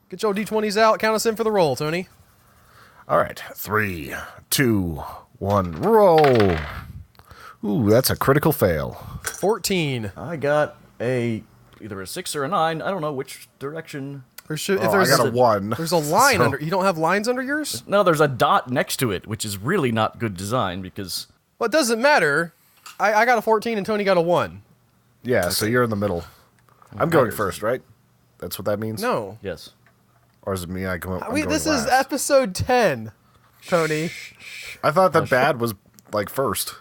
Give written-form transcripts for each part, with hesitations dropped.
Get your D20s out. Count us in for the roll, Tony. All right. 3, 2, 1, roll. Ooh, that's a critical fail. 14. I got either a 6 or a 9. I don't know which direction. I got a 1. There's a line under. You don't have lines under yours? No, there's a dot next to it, which is really not good design because... Well, it doesn't matter. I got a 14 and Tony got a 1. Yeah, so you're in the middle. I'm going first, right? That's what that means? No. Yes. Or is it me? I'm going This last. is episode 10, Tony. I thought that bad was, like, first.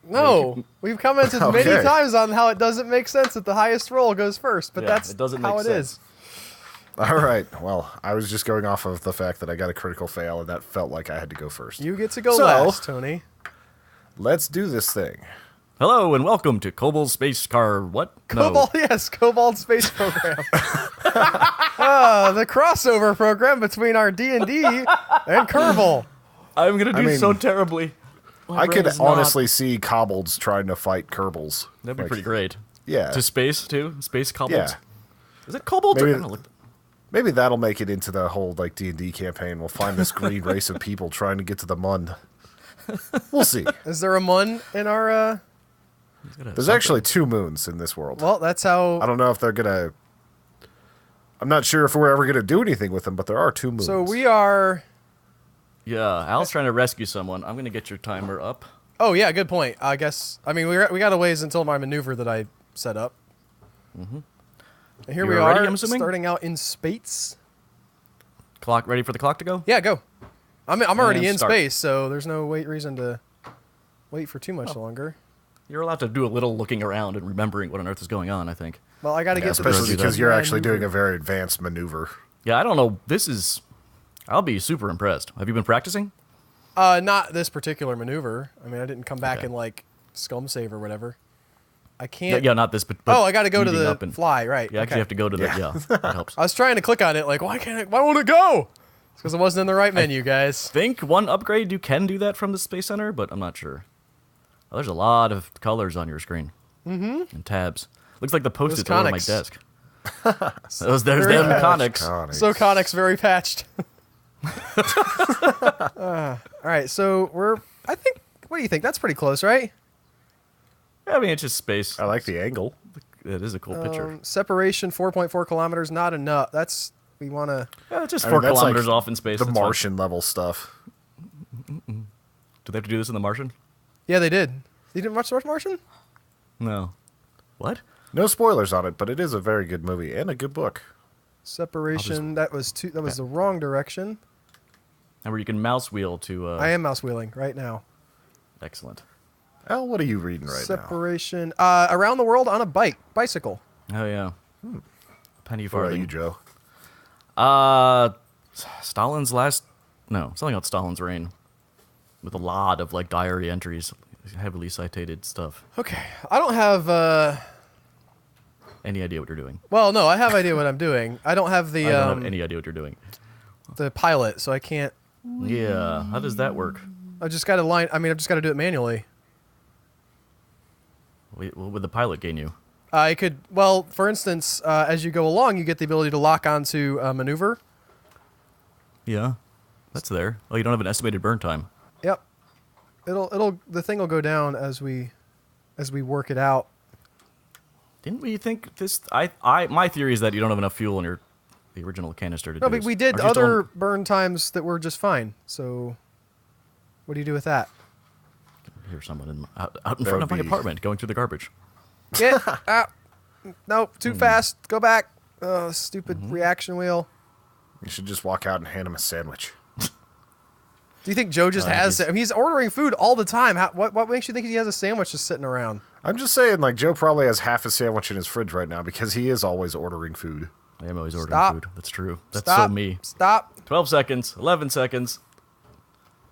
No. We've commented many times on how it doesn't make sense that the highest roll goes first, but that's it doesn't how make it sense. is. All right. Well, I was just going off of the fact that I got a critical fail, and that felt like I had to go first. You get to go So- last, Tony. Let's do this thing. Hello and welcome to Kerbal Space Car... What? Cobalt, yes, Cobalt Space Program. The crossover program between our D&D and Kerbal. I'm going to do mean, so terribly. My I brain could is not- honestly see kobolds trying to fight Kerbals. That'd be Like, pretty great. Yeah. To space, too? Space kobolds? Yeah. Is it kobolds? Maybe- I don't know, Maybe that'll make it into the whole like D&D campaign. We'll find this green race of people trying to get to the Mun. We'll see. Is there a mun in our... There's actually 2 moons in this world. Well, that's how... I don't know if they're going to... I'm not sure if we're ever going to do anything with them, but there are 2 moons. So we are... Yeah, Al's trying to rescue someone. I'm going to get your timer up. Oh, yeah, good point. I guess... I mean, we got a ways until my maneuver that I set up. Mm-hmm. And here we You're are, ready, I'm assuming? starting out in space. Clock ready for the clock to go? Yeah, go. I'm already And in start. space, so there's no reason to wait for too much longer. You're allowed to do a little looking around and remembering what on earth is going on, I think. Well, I got to Yeah, get to this especially because that. you're actually doing a very advanced maneuver. Yeah, I don't know. I'll be super impressed. Have you been practicing? Not this particular maneuver. I mean, I didn't come back Okay. and like scum save or whatever. I can't. Yeah, not this, but I got to go to moving the up and- fly, right? Yeah, actually, you have to go to the. Yeah, that helps. I was trying to click on it, like, why won't it go? It's because it wasn't in the right menu, guys. Think one upgrade you can do that from the Space Center, but I'm not sure. Oh, there's a lot of colors on your screen. Mm-hmm. And tabs. Looks like the post-its are on my conics. desk. There's Very them patched. conics. Conics. So Connick's very patched. All right, so I think. What do you think? That's pretty close, right? I mean, it's just space. I like the angle. It is a cool picture. Separation 4.4 kilometers, not enough. We want to. Yeah, it's just I 4 mean, that's kilometers like off in space. The that's fine. Martian level stuff. Do they have to do this in the Martian? Yeah, they did. You didn't watch Martian? No. What? No spoilers on it, but it is a very good movie and a good book. Separation. That was the wrong direction. And where you can mouse wheel to. I am mouse wheeling right now. Excellent. Al, what are you reading right now? Separation. Around the world on a bicycle. Oh yeah. Penny What about you, farthing. Joe? Stalin's last. No, something about Stalin's reign. With a lot of like diary entries, heavily cited stuff. Okay, I don't have. Any idea what you're doing? Well, no, I have idea what I'm doing. I don't have the I don't have any idea what you're doing. the pilot, so I can't. Yeah, how does that work? I just got to line. I mean, I've just got to do it manually. What would the pilot gain you? I could. Well, for instance, as you go along, you get the ability to lock onto maneuver. Yeah, that's there. Oh, you don't have an estimated burn time. Yep. The thing will go down as we work it out. Didn't we think this? My theory is that you don't have enough fuel in the original canister to No, do but this. we did Aren't you still- other burn times that were just fine. So, what do you do with that? Hear someone out in That front of would my be- apartment going through the garbage. Get out! Nope, too fast. Go back. Stupid reaction wheel. You should just walk out and hand him a sandwich. Do you think Joe just has? He's ordering food all the time. What makes you think he has a sandwich just sitting around? I'm just saying, like, Joe probably has half a sandwich in his fridge right now because he is always ordering food. I am always ordering Stop. food. That's true. That's Stop. so me. Stop. 12 seconds. 11 seconds.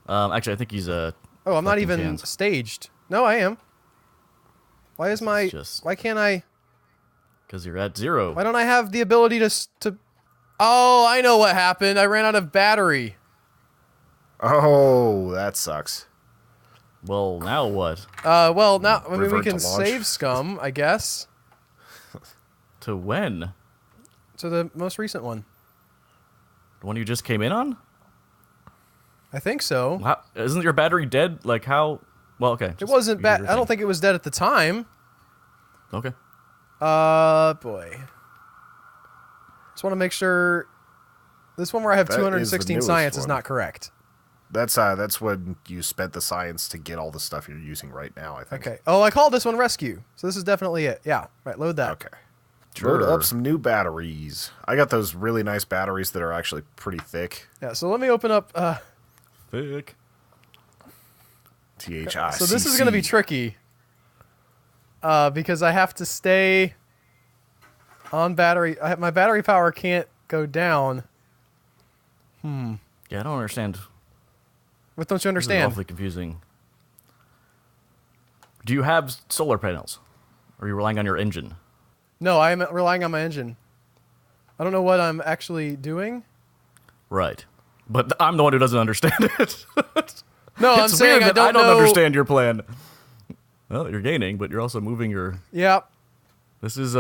Actually, I think he's Oh, I'm not collecting even cans. staged. No, I am. Why is my? just- Why can't I? Because you're at 0. Why don't I have the ability to? Oh, I know what happened. I ran out of battery. Oh, that sucks. Well, now what? Well, now I mean we Revert can to launch. save scum, I guess. To when? To the most recent one. The one you just came in on? I think so. How, isn't your battery dead? Like how? Well, okay. It wasn't bad. I don't think it was dead at the time. Okay. Boy. Just want to make sure. This one where I have That is the 216 newest science is one. not correct. That's when you spent the science to get all the stuff you're using right now, I think. Okay. Oh, I called this one rescue. So this is definitely it. Yeah. Right. Load that. Okay. Sure. Load up some new batteries. I got those really nice batteries that are actually pretty thick. Yeah. So let me open up. Thick. THI. So this is going to be tricky. Because I have to stay on battery. My battery power can't go down. Yeah, I don't understand. What don't you This is understand? awfully confusing. Do you have solar panels? Or are you relying on your engine? No, I am relying on my engine. I don't know what I'm actually doing. Right. But I'm the one who doesn't understand it. No, I'm It's saying weird I that don't I don't know. understand your plan. Well, you're gaining, but you're also moving your... Yeah. This is,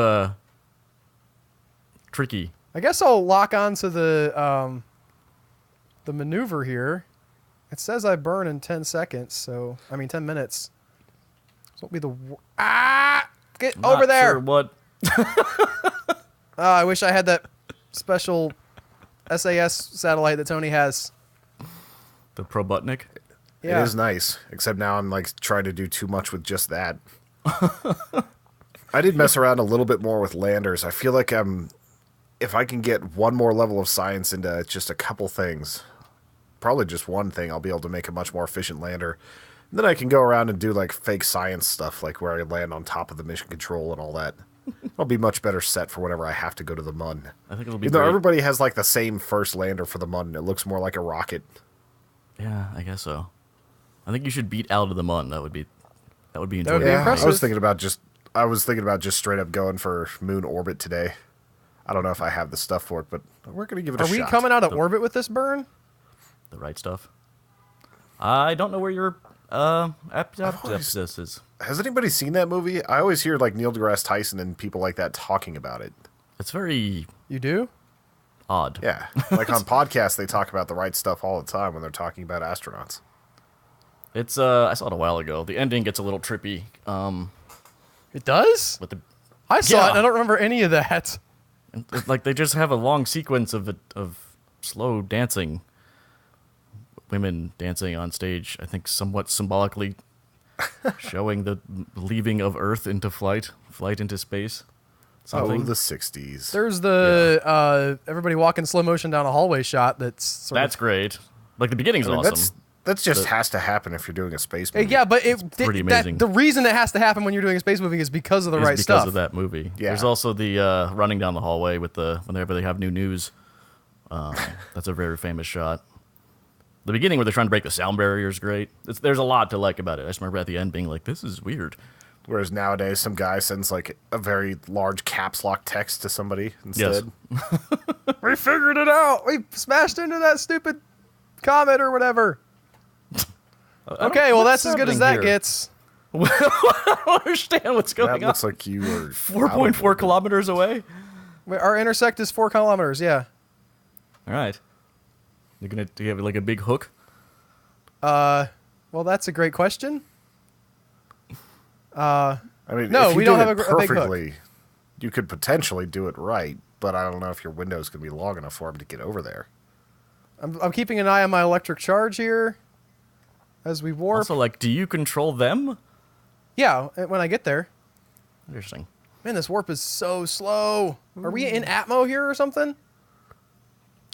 tricky. I guess I'll lock on to the maneuver here. It says I burn in 10 seconds, so 10 minutes. So it'll be get I'm over not there. Sure what... I wish I had that special SAS satellite that Tony has. The Probotnik? Yeah. It is nice, except now I'm like trying to do too much with just that. I did mess around a little bit more with landers. I feel like if I can get one more level of science into just a couple things, probably just one thing, I'll be able to make a much more efficient lander. And then I can go around and do like fake science stuff, like where I land on top of the mission control and all that. I'll be much better set for whenever I have to go to the Mun. I think it'll be Even though great. everybody has like the same first lander for the Mun, and it looks more like a rocket. Yeah, I guess so. I think you should beat out of the Mun. That would be That would be enjoyable. impressive. I was thinking about just straight up going for moon orbit today. I don't know if I have the stuff for it, but we're gonna give it a Are shot. we coming out of orbit with this burn? The right stuff. I don't know where your this is. Has anybody seen that movie? I always hear like Neil deGrasse Tyson and people like that talking about it. It's very You do? odd. Yeah, like on podcasts, they talk about the right stuff all the time when they're talking about astronauts. It's I saw it a while ago. The ending gets a little trippy. It does? With the I saw Yeah. it and I don't remember any of that. like they just have a long sequence of slow dancing, women dancing on stage. I think somewhat symbolically showing the leaving of Earth into flight into space. Something. Oh, the 60s. There's the everybody walking slow motion down a hallway shot that's sort That's great. Like the beginning's I mean, awesome. that's just has to happen if you're doing a space movie. yeah, but pretty amazing. the reason it has to happen when you're doing a space movie is because of the Is right because stuff. of that movie. Yeah. There's also the running down the hallway with whenever they have new news. That's a very famous shot. The beginning where they're trying to break the sound barrier is great. There's a lot to like about it. I just remember at the end being like, "This is weird." Whereas nowadays, some guy sends like a very large caps lock text to somebody instead. We figured it out. We smashed into that stupid comet or whatever. Okay, well that's as good as that gets. I don't understand what's That going on. looks like you were 4.4 kilometers away. Our intersect is 4 kilometers. Yeah. All right. Do you have like a big hook? Well, that's a great question. I mean, No, if you we don't do have it a big hook. perfectly, you could potentially do it right, but I don't know if your window's going to be long enough for him to get over there. I'm keeping an eye on my electric charge here as we warp. Also, like, do you control them? Yeah, when I get there. Interesting. Man, this warp is so slow. Are we in Atmo here or something?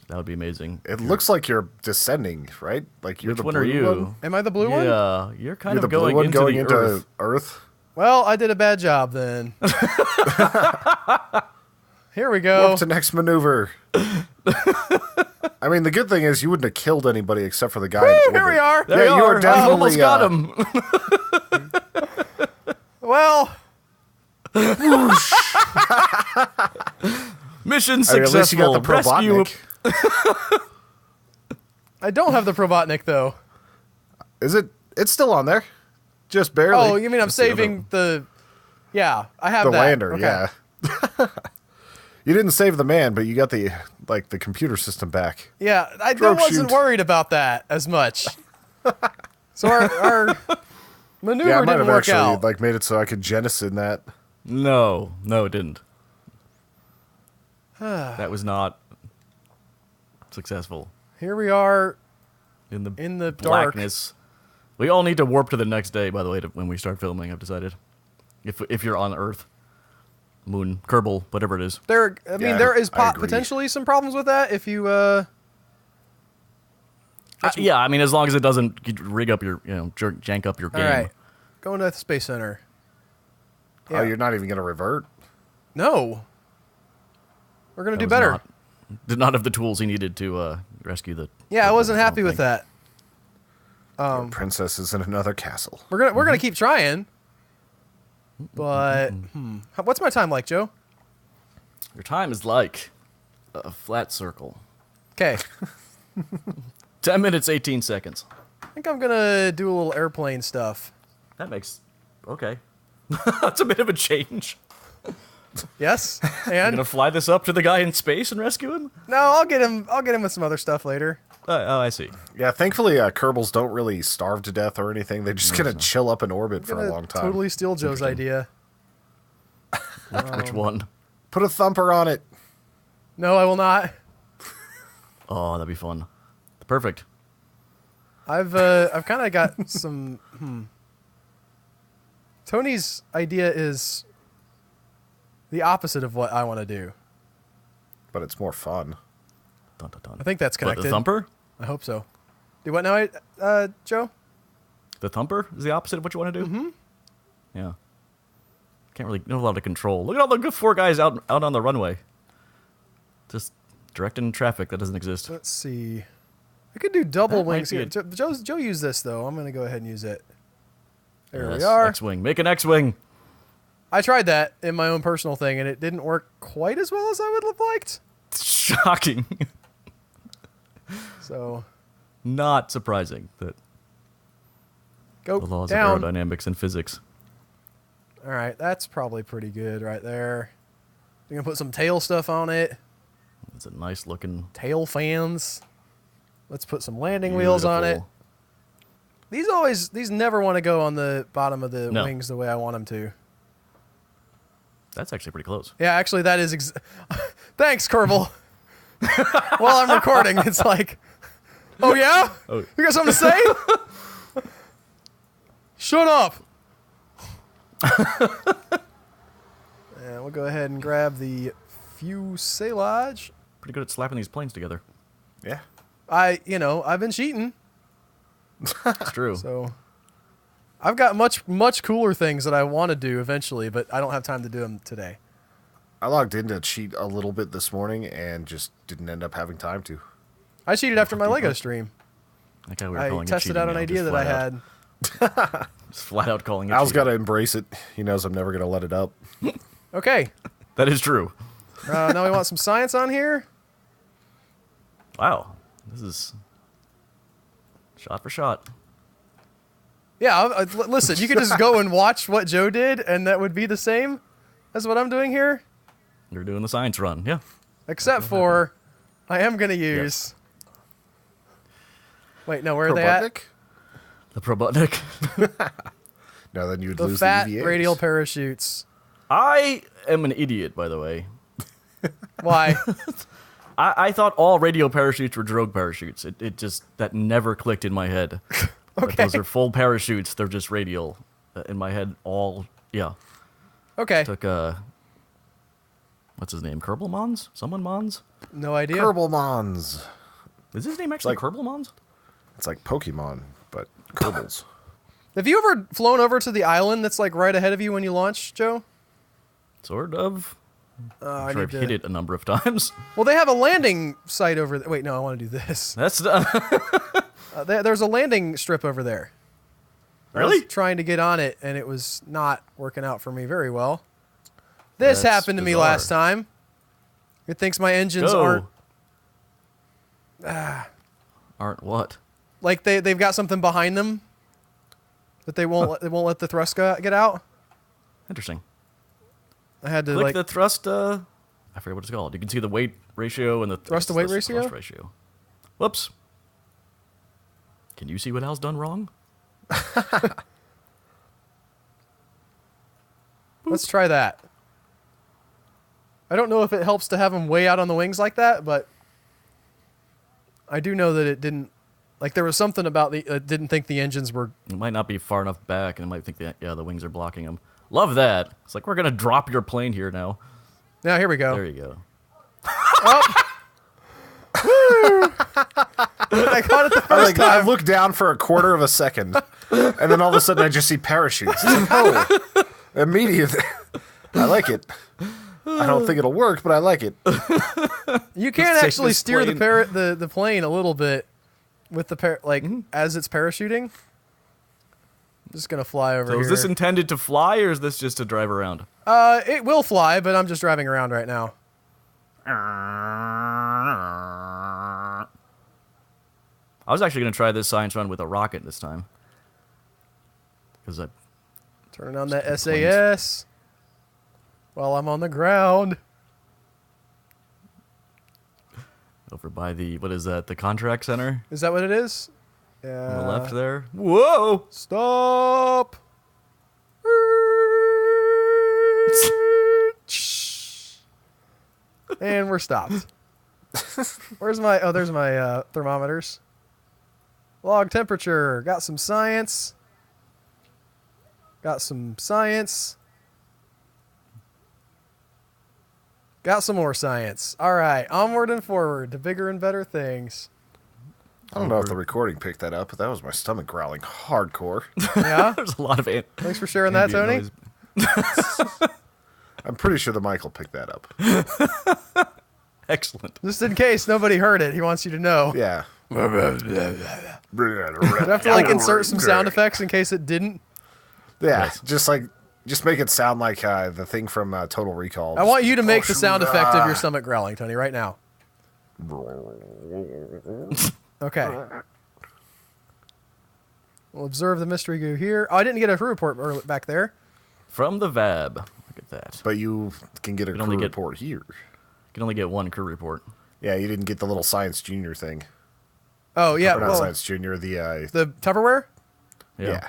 That would be amazing. It looks like you're descending, right? Like you're Which the one blue are you? one? Am I the blue one? Yeah, you're kind You're the of blue going one into going the into Earth. Earth? Well, I did a bad job then. Here we go. Warp to next maneuver. I mean, the good thing is you wouldn't have killed anybody except for the guy. in Here orbit. we are. There Yeah, you are I definitely, almost got him. Well, Mission I mean, successful. at least you got the Rescue. Probotnik. I don't have the Probotnik though. Is it? It's still on there. Just barely. Oh, you mean I'm Just the other- saving the? Yeah, I have the that. lander, Okay. yeah. You didn't save the man, but you got the computer system back. Yeah, I Drogue wasn't shoot. worried about that as much. So our maneuver Yeah, I might didn't have work actually out. made it so I could jettison that. No, it didn't. That was not successful. Here we are In the dark. blackness. We all need to warp to the next day, by the way, when we start filming, I've decided. If you're on Earth, Moon, Kerbal, whatever it is. There is I agree. potentially some problems with that if you Yeah, I mean, as long as it doesn't rig up your, jank up your game. All right. Going to the Space Center. Oh, you're not even going to revert? No. We're going to do That was better. Did not have the tools he needed to rescue the... Yeah, I wasn't I don't happy with think. that. Your princess is in another castle. We're gonna keep trying. But what's my time like, Joe? Your time is like a flat circle. Okay. 10 minutes, 18 seconds. I think I'm gonna do a little airplane stuff. That makes... Okay. That's a bit of a change. Yes? You're And gonna fly this up to the guy in space and rescue him? no, I'll get him with some other stuff later. Oh, I see. Yeah, thankfully, Kerbals don't really starve to death or anything. They're just going to chill up in orbit for a Gonna long time. Totally steal Joe's idea. Which one? Put a thumper on it. No, I will not. Oh, that'd be fun. Perfect. I've kind of got some. Tony's idea is the opposite of what I want to do. But it's more fun. Dun, dun, dun. I think that's What, connected. the thumper? I hope so. Do what now, Joe? The thumper is the opposite of what you want to do? Mm-hmm. Yeah. Can't really, no a lot of control. Look at all the good 4 guys out on the runway. Just directing traffic that doesn't exist. Let's see. I could do double That might wings be here. a- Joe used this though. I'm gonna go ahead and use it. There Yes, we are. X-Wing. Make an X-Wing. I tried that in my own personal thing, and it didn't work quite as well as I would have liked. Shocking. So Not surprising that go the laws down. of aerodynamics and physics. All right, that's probably pretty good right there. You're gonna put some tail stuff on it. It's a nice looking. Tail fans. Let's put some landing wheels on it. These never want to go on the bottom of the No. wings the way I want them to. That's actually pretty close. Yeah, actually, that is. Thanks, Kerbal. While I'm recording, it's like, oh yeah, Oh. you got something to say? Shut up. And we'll go ahead and grab the fuselage. Pretty good at slapping these planes together. Yeah. I've been cheating, It's true. so I've got much cooler things that I want to do eventually, but I don't have time to do them today. I logged in to cheat a little bit this morning and just didn't end up having time to. I cheated after my Lego stream. Like how we were I calling it tested cheating out an now, idea just that I flat out. had. Just flat out calling it Al's cheating. got to embrace it. He knows I'm never going to let it up. Okay, That is true. now we want some science on here. Wow. This is shot for shot. Yeah, listen, you could just go and watch what Joe did, and that would be the same as what I'm doing here, You're doing the science run. Yeah. except for I am going to use... Wait, no, where are they at? Probotnik? The Probotnik. No, then you'd The lose fat the EVAs. radial parachutes. I am an idiot, by the way. Why? I thought all radio parachutes were drogue parachutes. It just, that never clicked in my head. But Okay. those are full parachutes. They're just radial. In my head, yeah. Okay, Took, what's his name? Kerbal Mons? Someone Mons? no idea. Kerbalmons. Is his name actually like- Kerbal Mons? It's like Pokemon, but Kerbals. Have you ever flown over to the island that's like right ahead of you when you launch, Joe? Sort of. I I'm sure I've need hit to... it a number of times. Well, they have a landing site over there. Wait, no, I want to do this. That's There's a landing strip over there. I was really trying to get on it, and it was not working out for me very well. This That's happened to me bizarre. last time. It thinks my engines Go. aren't Aren't what? like they've got something behind them that they won't let the thrust get out. Interesting. I had to Click like the thrust. I I forget what it's called. You can see the weight ratio and the Thrust to weight thrust ratio? ratio. Whoops. Can you see what Al's done wrong? Let's try that. I don't know if it helps to have them way out on the wings like that, but I do know that it didn't. Like there was something about the didn't think the engines were. It might not be far enough back, and it might think that the wings are blocking them. Love that. It's like we're gonna drop your plane here now. Now here we go. There you go. I caught it the first I time. look down for a quarter of a second, and then all of a sudden I just see parachutes. Oh, immediately. I like it. I don't think it'll work, but I like it. You can Take actually this steer plane. the plane a little bit with the as it's parachuting. I'm just gonna fly over So here. is this intended to fly, or is this just to drive around? It will fly, but I'm just driving around right now. I was actually gonna try this science run with a rocket this time. Because I Turning on that Planes. SAS while I'm on the ground. over by the what is that? The contract center Is that what it is? Yeah. on the left there. Whoa! Stop. And we're stopped. Where's my... Oh, there's my thermometers. Log temperature. Got some science. Got some science. Got some more science. All right. Onward and forward to bigger and better things. I don't know if the recording picked that up, but that was my stomach growling hardcore. Yeah? There's a lot of Thanks for sharing that, Tony. noise. I'm pretty sure the mic will pick that up. Excellent. Just in case nobody heard it, he wants you to know. Yeah. Do I have to like insert some sound effects in case it didn't? Yeah, just make it sound like the thing from Total Recall. I want you to make the Just, sound effect of your stomach growling, Tony, right now. Okay. We'll observe the mystery goo here. Oh, I didn't get a crew report back there. From the VAB. Look at that. But you can get a can crew only get- report here. You can only get one crew report. Yeah, you didn't get the little Science Junior thing. Oh, yeah. Or not Well, Science Junior, the Tupperware? yeah.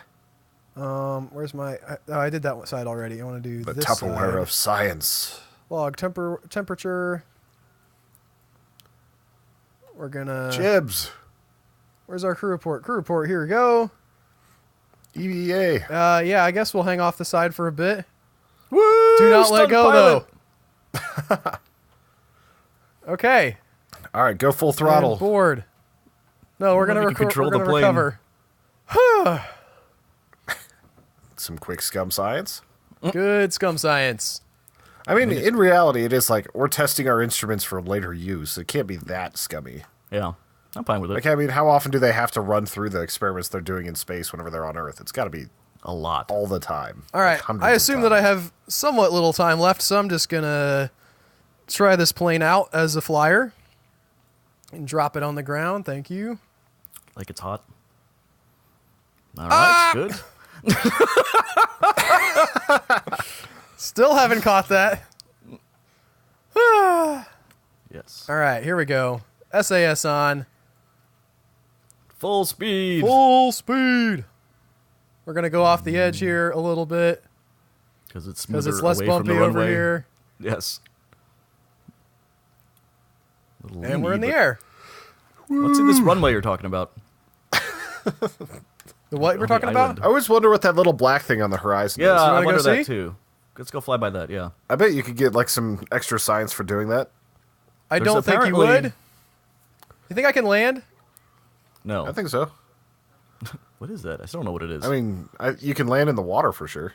Where's my... I did that side already. I want to do The this Tupperware side. of science. Log temperature. We're gonna... Jibs. Where's our crew report? Crew report, here we go. EVA. Yeah, I guess we'll hang off the side for a bit. Woo! Do not let Stunt go, pilot! though. Okay. All right, go full And throttle. board. No, we're gonna, You can control we're gonna the plane. recover. Some quick scum science. Good scum science. I mean, in reality, it is like we're testing our instruments for later use. It can't be that scummy. Yeah. I'm fine with it. Like, I mean, how often do they have to run through the experiments they're doing in space whenever they're on Earth? It's got to be A lot. all the time. All right. Like hundreds I of assume that I times. have somewhat little time left, so I'm just gonna try this plane out as a flyer and drop it on the ground. Thank you. Like it's hot. All right. Good. Still haven't caught that. Yes. All right, here we go. SAS on. Full speed. Full speed. We're going to go off the edge here a little bit Because it's because smoother it's less away from bumpy the over runway. here. Yes. Little And we're in the leany, air. but What's in this runway you're talking about? The what we're On the talking about? island. I always wonder what that little black thing on the horizon Yeah, is. I wanna go wonder see? that too. Let's go fly by that. Yeah. I bet you could get like some extra science for doing that. I There's don't think you apparently- would. You think I can land? No. I think so. What is that? I still don't know what it is. I mean, you can land in the water for sure.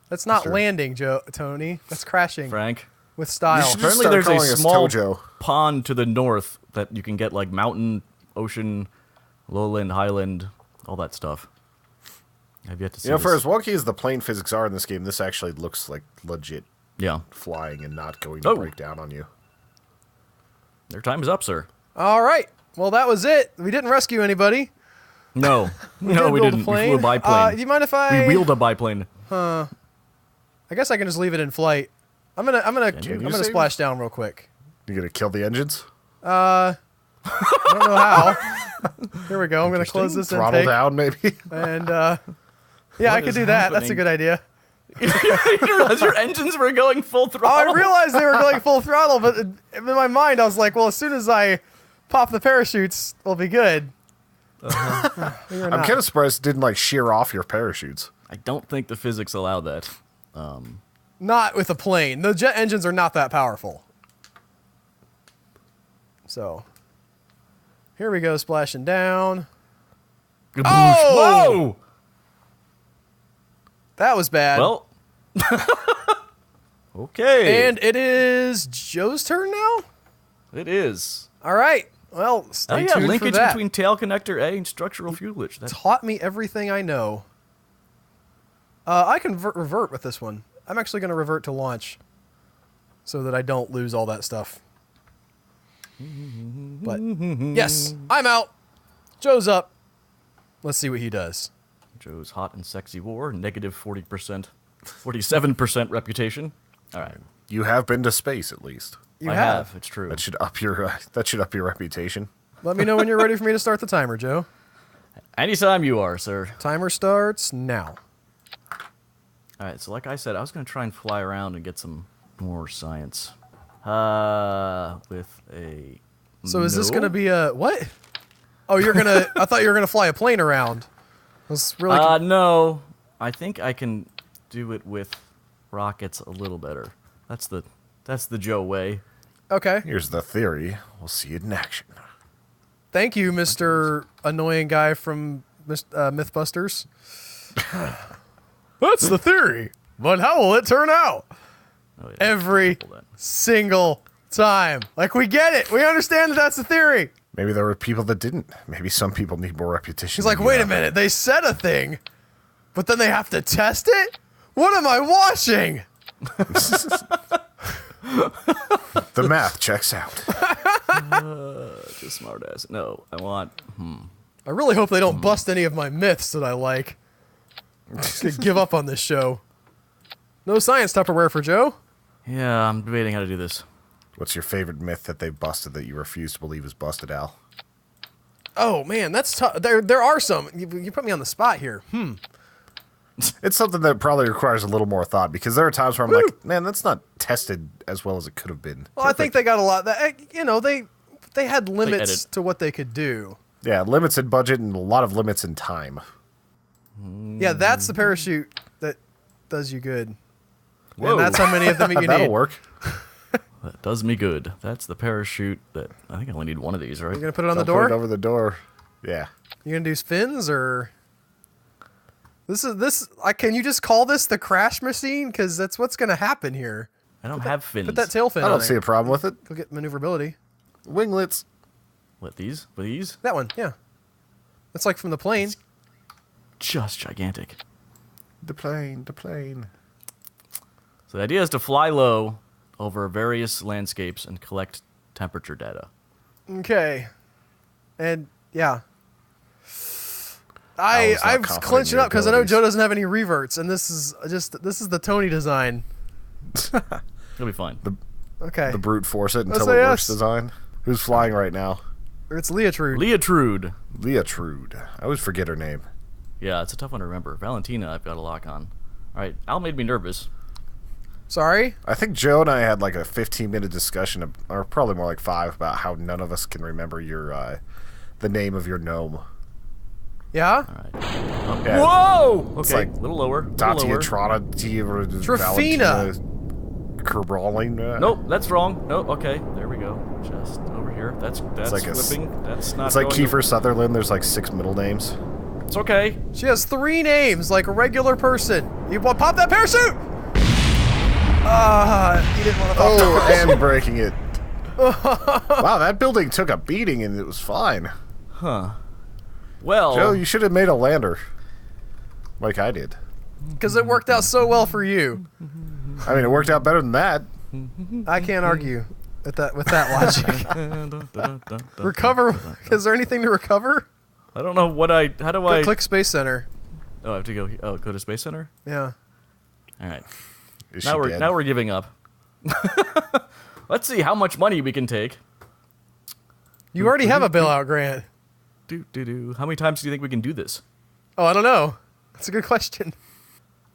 That's not Sure. landing, Tony. That's crashing Frank. with style. You should just Apparently, start there's calling a us small Tojo. pond to the north that you can get like mountain, ocean, lowland, highland, all that stuff. I've yet to see. You know, for this. as wonky as the plane physics are in this game, this actually looks like legit Yeah. flying and not going to Oh. break down on you. Their time is up, sir. All right. Well, that was it. We didn't rescue anybody. No. No, did we build a didn't. We plane. flew a biplane. Do you mind if I... We wheeled a biplane. I guess I can just leave it in flight. I'm gonna splash down real quick. You gonna kill the engines? I don't know how. Here we go. I'm gonna close this Throttle intake. down, maybe. And yeah, I could is do that. That's a happening? good idea. You didn't realize your engines were going full Oh, throttle. I realized they were going full throttle, but in my mind, I was like, well, as soon as I pop the parachutes, we'll be good. You're I'm not. kind of surprised it didn't like shear off your parachutes. I don't think the physics allow that. Not with a plane. The jet engines are not that powerful. So, here we go, splashing down. Whoa! That was bad. Well. Okay. And it is Joe's turn now? it is. All right. Well, stay Oh yeah, tuned linkage for that. between tail connector A and structural fuelage. That's Taught me everything I know. I can revert with this one. I'm actually going to revert to launch so that I don't lose all that stuff. But yes, I'm out. Joe's up. Let's see what he does. Joe's hot and sexy war, negative 40%, 47% reputation. All right. You have been to space at least. You I have. It's true. That should up your reputation. Let me know when you're ready for me to start the timer, Joe. Anytime you are, sir. Timer starts now. All right, so like I said, I was going to try and fly around and get some more science. With a... So is this No? going to be a... What? Oh, you're going to... I thought you were going to fly a plane around. I was really... No. I think I can do it with rockets a little better. That's the Joe way. Okay. Here's the theory. We'll see it in action. Thank you, Mr. Annoying Guy from Mythbusters. That's the theory. But how will it turn out? Oh, yeah. Every Hold on. single time. Like, we get it. We understand that that's the theory. Maybe there were people that didn't. Maybe some people need more repetition. He's like, than you wait a have. minute. They said a thing, but then they have to test it? What am I watching? The math checks out. Just smart ass. No, I want... I really hope they don't bust any of my myths that I like. I'm just gonna give up on this show. No science Tupperware for Joe. Yeah, I'm debating how to do this. What's your favorite myth that they busted that you refuse to believe is busted, Al? Oh man, that's tough. There are some. You put me on the spot here. It's something that probably requires a little more thought because there are times where I'm like, man, that's not tested as well as it could have been. Well, I think they got a lot. That they had limits edit. to what they could do. Yeah, limits in budget and a lot of limits in time. Yeah, that's the parachute that does you good. Whoa. And that's how many of them you That'll need. work. That does me good. That's the parachute that... I think I only need one of these, right? You gonna put it on the Don't put it door? over the door. Yeah. You gonna do fins or? This. Can you just call this the crash machine? Because that's what's gonna happen here. I don't have fins. Put that tail fin I on don't there. see a problem with it. Go get maneuverability. Winglets. What, these? With these? That one, yeah. That's like from the plane. Just gigantic. The plane. So the idea is to fly low over various landscapes and collect temperature data. Okay. And yeah. I was not I'm confident in clenching your up because I know abilities. Joe doesn't have any reverts, and this is the Tony design. It'll be fine. Okay. The brute force it until say it works yes. design. Who's flying right now? It's Leotrude. Leotrude. Leotrude. I always forget her name. Yeah, it's a tough one to remember. Valentina, I've got a lock on. All right, Al made me nervous. Sorry. I think Joe and I had like a 15-minute discussion, or probably more like 5, about how none of us can remember your the name of your gnome. Yeah. All right. Oh. Yeah. Whoa! It's Okay, like a little lower. Datia, Lower. Trana, Trafina. Kerbal. Nope, that's wrong. Nope. Okay, there we go. Just over here. That's like a flipping. That's not. It's like going Kiefer Sutherland. There's like 6 middle names. It's okay. She has 3 names like a regular person. You want pop that parachute? You didn't want to pop that Oh, parachute. and breaking it. Wow, that building took a beating and it was fine. Well, Joe, you should have made a lander. Like I did. Because it worked out so well for you. I mean, it worked out better than that. I can't argue with that logic. Recover. Is there anything to recover? I don't know what I. How do I? Click Space Center. Oh, I have to go. Oh, go to Space Center. Yeah. All right. Is Now she we're dead? now we're giving up. Let's see how much money we can take. You already have a bailout grant. How many times do you think we can do this? Oh, I don't know. That's a good question.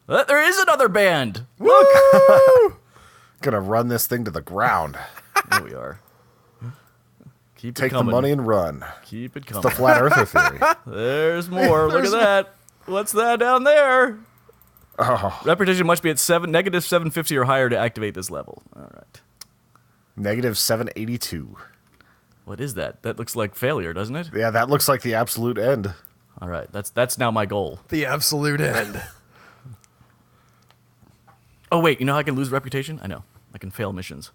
There is another band. Woo! Gonna run this thing to the ground. There we are. Keep Take it coming. the money and run. Keep it It's coming. the flat earther theory. There's more. Look at that. What's that down there? Oh, Reputation must be at negative 750 or higher to activate this level. All right. negative 782. What is that? That looks like failure, doesn't it? Yeah, that looks like the absolute end. All right. That's now my goal. The absolute end. Oh, wait. You know how I can lose reputation? I know. I can fail missions.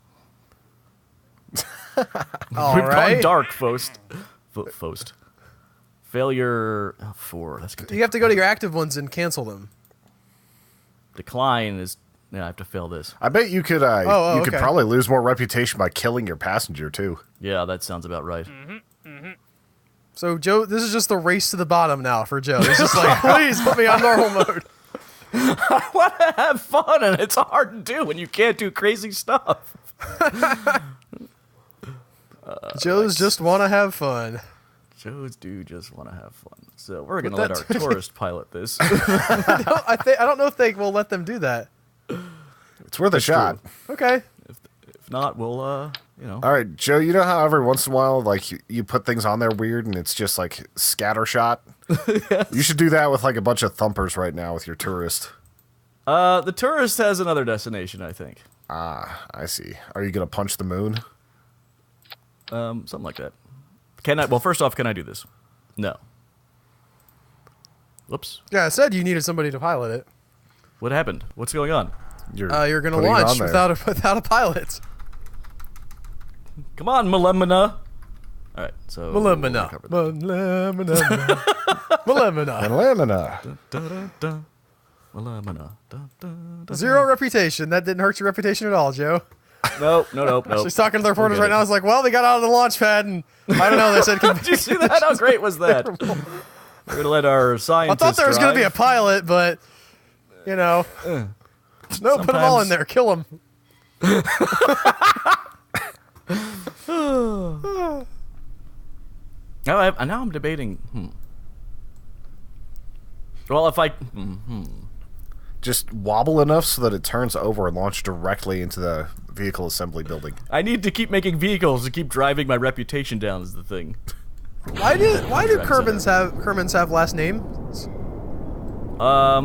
All We've gone right. dark, Fost. Fost. Failure 4. That's good. You have to go to your active ones and cancel them. Decline is... Yeah, I have to fail this. I bet you could. You could okay. probably lose more reputation by killing your passenger too. Yeah, that sounds about right. So, Joe, this is just the race to the bottom now for Joe. It's just like, please put me on normal mode. I want to have fun, and it's hard to do when you can't do crazy stuff. Joe's just want to have fun. Joes do just want to have fun. So we're going to But let our tourist pilot this. I don't know if they will let them do that. It's worth a shot. Okay. If not, we'll, All right, Joe. You know how every once in a while, like you put things on there weird, and it's just like scattershot. Yes. You should do that with like a bunch of thumpers right now with your tourist. The tourist has another destination, I think. Ah, I see. Are you gonna punch the moon? Something like that. Can I? Well, first off, can I do this? No. Whoops. Yeah, I said you needed somebody to pilot it. What happened? What's going on? You're going to putting it launch on there. without a pilot. Come on, Malemina. All right, so... Malemina. Malemina. Lamina. Da-da-da. Malemina. Da-da-da. Zero reputation. That didn't hurt your reputation at all, Joe. Nope. She's talking to the reporters We'll right get now. it. It's like, well, they got out of the launch pad, and I don't know. They said, Did you see that? How great was that? We're going to let our I scientists thought there was going to be a drive. pilot, but, you know. No, put them all in there. Kill them. Now I'm debating. Well, if I... Just wobble enough so that it turns over and launch directly into the vehicle assembly building. I need to keep making vehicles to keep driving my reputation down is the thing. Why do Trendsetter. Kermans have last names? I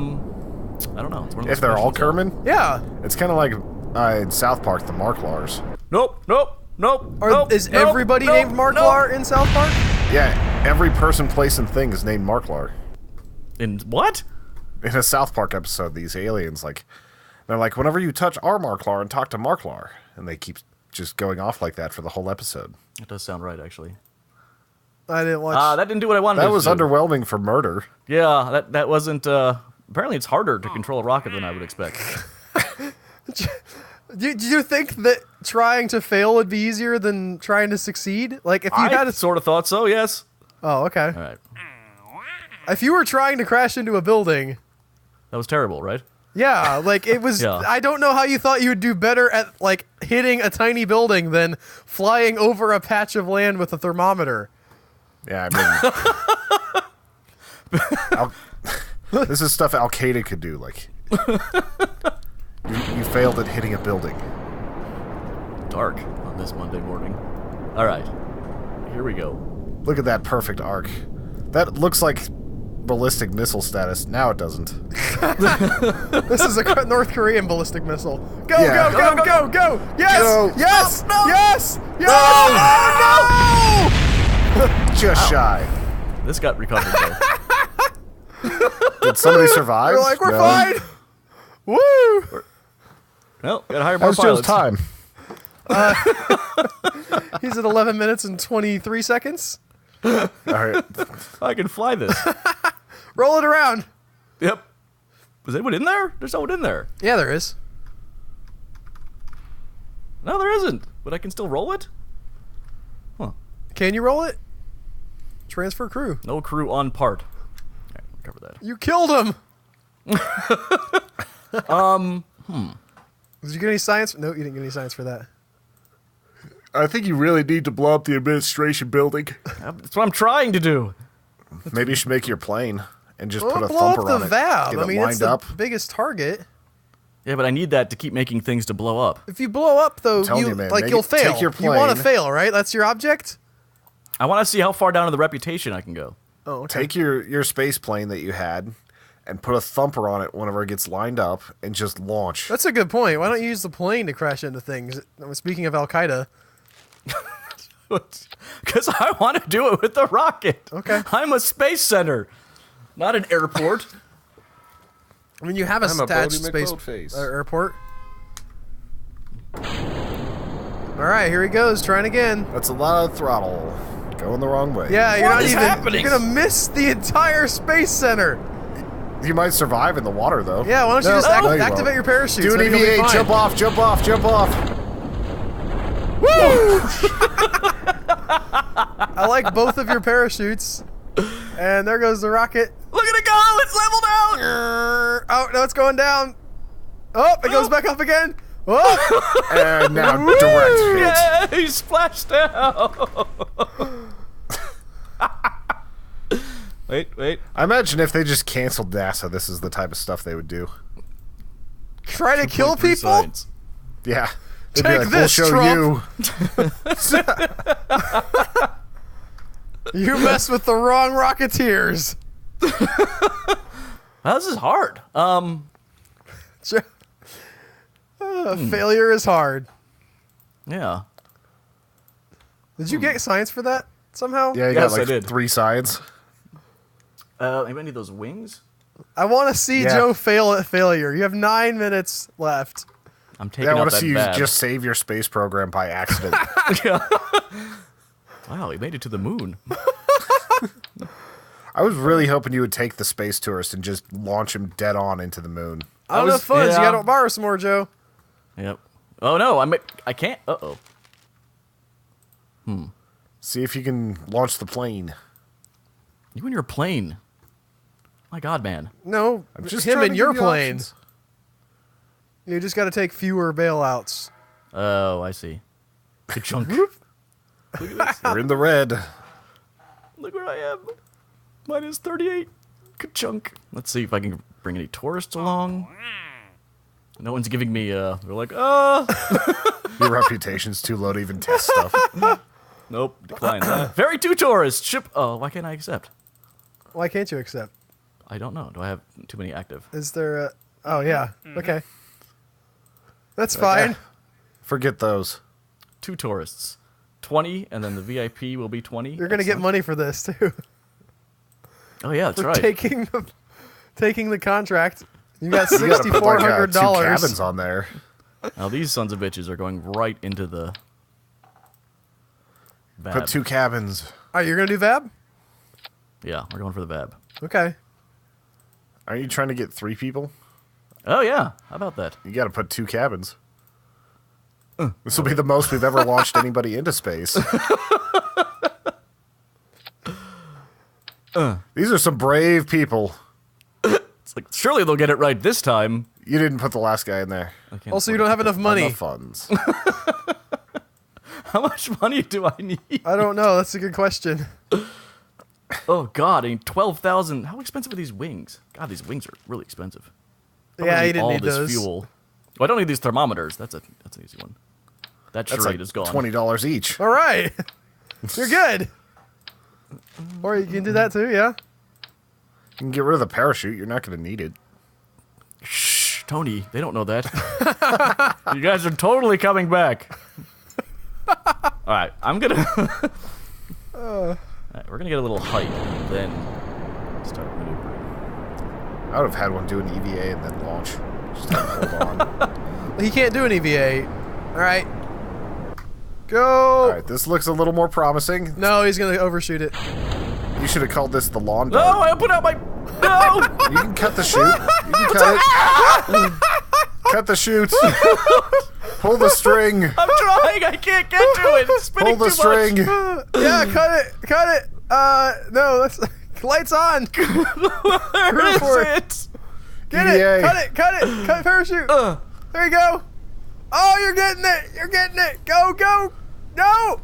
don't know. It's one of If those they're all questions, Kerman, Yeah. it's kind of like in South Park, the Marklars. Nope. Is everybody named Marklar in South Park? Yeah, every person, place, and thing is named Marklar. In what? In a South Park episode, these aliens, they're like, whenever you touch our Marklar and talk to Marklar, and they keep just going off like that for the whole episode. That does sound right, actually. I didn't watch. That didn't do what I wanted. That it was to do. underwhelming for murder. Yeah, that wasn't. Apparently, it's harder to control a rocket than I would expect. Do you think that trying to fail would be easier than trying to succeed? Like if you I had a sort of thought so. Yes. Oh, okay. All right. If you were trying to crash into a building, That was terrible, right? yeah, like it was. Yeah. I don't know how you thought you would do better at like hitting a tiny building than flying over a patch of land with a thermometer. Yeah, I mean, this is stuff Al Qaeda could do. Like, you failed at hitting a building. Dark on this Monday morning. All right. Here we go. Look at that perfect arc. That looks like ballistic missile status. Now it doesn't. This is a North Korean ballistic missile. Go, Yeah. go! Yes! Go. Yes! No, no. Yes! Yes! Oh, Just shy. This got recovered, though. Did somebody survive? We're like, we're No. fine. Woo! Well, gotta hire more How's Joe's pilots. time? He's at 11 minutes and 23 seconds. All right. I can fly this. Roll it around. Yep. Was anyone in there? There's no one in there. Yeah, there is. No, there isn't. But I can still roll it? Huh. Can you roll it? Transfer crew. No crew on part. All right, cover that. You killed him. Did you get any science? No, you didn't get any science for that. I think you really need to blow up the administration building. That's what I'm trying to do. Maybe you should make your plane and just Well, put a blow up thumper the on it. valve. Get I it mean, it's lined the up. biggest target. Yeah, but I need that to keep making things to blow up. If you blow up, though, telling you, man, you'll fail. take your You want to plane. fail, right? That's your object? I want to see how far down to the reputation I can go. Oh, okay. Take your space plane that you had and put a thumper on it whenever it gets lined up and just launch. That's a good point. Why don't you use the plane to crash into things? Speaking of Al Qaeda. Because I want to do it with the rocket. Okay. I'm a space center, not an airport. I mean, you have a I'm a attached Bodie space McBoatface. airport. All right, here he goes, trying again. That's a lot of throttle. Going the wrong way. Yeah, you're What not is even. happening? You're gonna miss the entire space center. You might survive in the water, though. Yeah, why don't you No, just no, you activate won't. your parachutes? Do an Maybe you'll be EVA. fine. Jump off, jump off, jump off. Woo! I like both of your parachutes. And there goes the rocket. Look at it go! It's leveled out! Oh, no, it's going down. Oh, it goes back up again. Oh! And now direct hit. Yeah, he splashed out! Wait. I imagine if they just canceled NASA, this is the type of stuff they would do. Try to kill 2.3 people? science. Yeah. They'd Take be like, this, we'll show Trump." you. You mess with the wrong Rocketeers. Wow, this is hard. Failure is hard. Yeah. Did you get science for that somehow? Yeah, you Yes, got I like did. 3 sides. Maybe I need those wings? I want to see Yeah. Joe fail at failure. You have 9 minutes left. I'm taking Yeah, I out want to that see you bad. just save your space program by accident. Wow, he made it to the moon. I was really hoping you would take the space tourist and just launch him dead on into the moon. I don't have funds. yeah. You gotta borrow some more, Joe. Yep. Oh no, I can't. Uh-oh. See if you can launch the plane. You and your plane. My God, man. No, Just him trying in to your give you plane. options. You just got to take fewer bailouts. Oh, I see. Good chunk. You're in the red. Look where I am. Minus 38. Good chunk. Let's see if I can bring any tourists along. No one's giving me, they're like, Your reputation's too low to even test stuff. Nope, decline that. Very two tourists. Ship. Oh, why can't I accept? Why can't you accept? I don't know. Do I have too many active? Is there a... Oh, yeah. Okay. That's fine. Forget those. 2 tourists. 20, and then the VIP will be 20. You're going to get Excellent. money for this, too. Oh, yeah, that's For right. taking the contract. You got You gotta put like 2 $6,400. cabins on there. Now, these sons of bitches are going right into the... Vab. Put 2 cabins. All right, you're going to do VAB? Yeah, we're going for the Vab. Okay. Aren't you trying to get 3 people? Oh, yeah. How about that? You got to put 2 cabins. This will be the most we've ever launched anybody into space. These are some brave people. It's like, surely they'll get it right this time. You didn't put the last guy in there. I can't Also, you afford don't have enough money. Enough funds. it. How much money do I need? I don't know. That's a good question. Oh, God. I mean, 12,000. How expensive are these wings? God, these wings are really expensive. I don't Yeah, you need didn't all need this those. fuel. Well, I don't need these thermometers. That's an easy one. That That's charade like is gone. $20 each. All right. You're good. Or you can do that, too, yeah? You can get rid of the parachute. You're not going to need it. Shh, Tony. They don't know that. You guys are totally coming back. All right, I'm gonna. All right, we're gonna get a little height, and then start maneuvering. I would have had one do an EVA and then launch. Just have to hold on. He can't do an EVA. All right. Go. All right, this looks a little more promising. No, he's going to overshoot it. You should have called this the lawn No, dart. I put out my. No. You can cut the chute. You can cut it. Cut the chute. Pull the string. I'm trying. I can't get to it. It's spinning Pull the too string. much. Yeah, cut it. Cut it. No, that's... Lights on. Where is for it? Get EVA. it. Cut it. Cut it. Cut parachute. There you go. Oh, you're getting it! You're getting it! Go, go! No!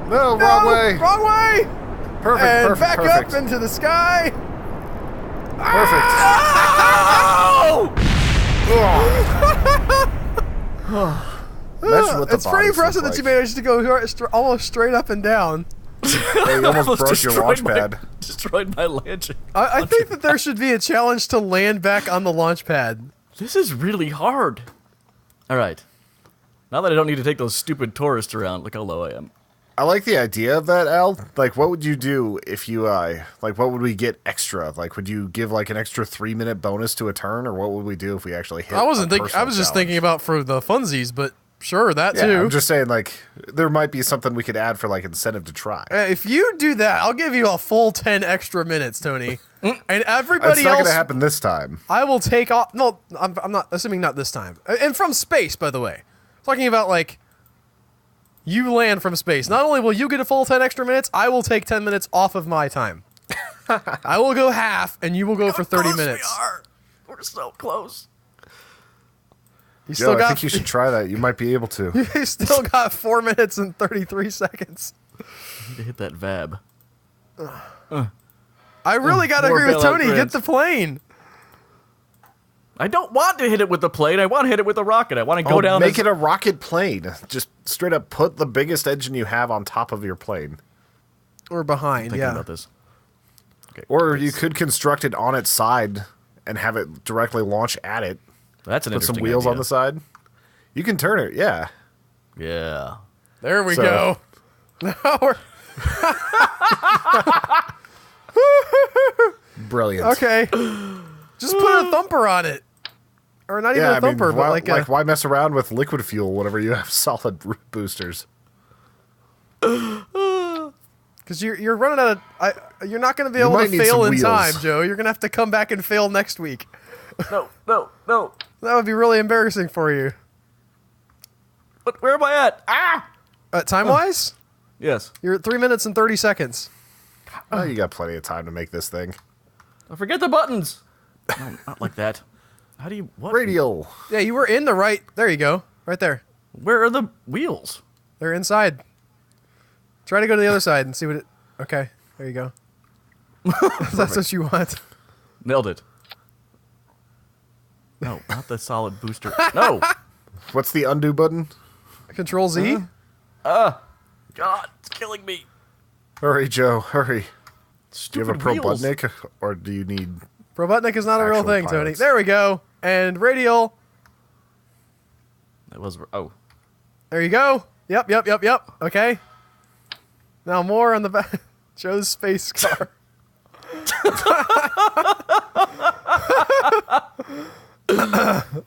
No, wrong way. Wrong way! Perfect, And perfect, back perfect. up into the sky! Perfect. Imagine what the It's pretty bodies impressive look that you like. managed to go almost straight up and down. Yeah, you almost broke your launch pad. Destroyed my launching. I think that there should be a challenge to land back on the launch pad. This is really hard. All right. Now that I don't need to take those stupid tourists around, look how low I am. I like the idea of that, Al. Like, what would you do if you, like, what would we get extra? Like, would you give, like, an extra 3-minute bonus to a turn, or what would we do if we actually hit I wasn't a thinking. I personal was just challenge? thinking about for the funsies, but sure, that Yeah, too. I'm just saying, like, there might be something we could add for, like, incentive to try. If you do that, I'll give you a full 10 extra minutes, Tony. And everybody It's not else, going to happen this time. I will take off. No, I'm not assuming not this time. And from space, by the way. Talking about like you land from space. Not only will you get a full 10 extra minutes, I will take 10 minutes off of my time. I will go half, and you will go for 30 minutes. We are. We're so close. You still I got. think you should try that. You might be able to. You still got 4 minutes and 33 seconds. I need to hit that VAB. I really got to more agree with bailout Tony. Get grants. the plane. I don't want to hit it with the plane. I want to hit it with a rocket. I want to go down. Make it a rocket plane. Just straight up put the biggest engine you have on top of your plane. Or behind, Thinking yeah. about this. Okay. Or you could construct it on its side and have it directly launch at it. That's an Put some interesting wheels idea. on the side. You can turn it, yeah. Yeah. There we So- go. Now we're Brilliant. okay. Just put a thumper on it, or not even Yeah, a thumper, why, but like a. why mess around with liquid fuel whenever you have solid boosters? Because you're running out of. You're not going to be able might to need fail some in wheels. time, Joe. You're going to have to come back and fail next week. No, no, no. That would be really embarrassing for you. But where am I at? Ah! Time wise, Yes. you're at 3 minutes and 30 seconds. Oh, you got plenty of time to make this thing. I forget the buttons. No, not like that. How do you... What? Radial. Yeah, you were in the right. There you go. Right there. Where are the wheels? They're inside. Try to go to the other side and see what it. Okay, there you go. That's what you want. Nailed it. No, not the solid booster. No. What's the undo button? Control Z. God, it's killing me. Hurry, Joe, hurry. Do you Stupid have a Pro wheels. Budnik, or do you need... Robotnik is not a real Actual thing, Tony. pilots. There we go. And radial. That was... Oh. There you go. Yep. Okay. Now more on the back. Joe's space car.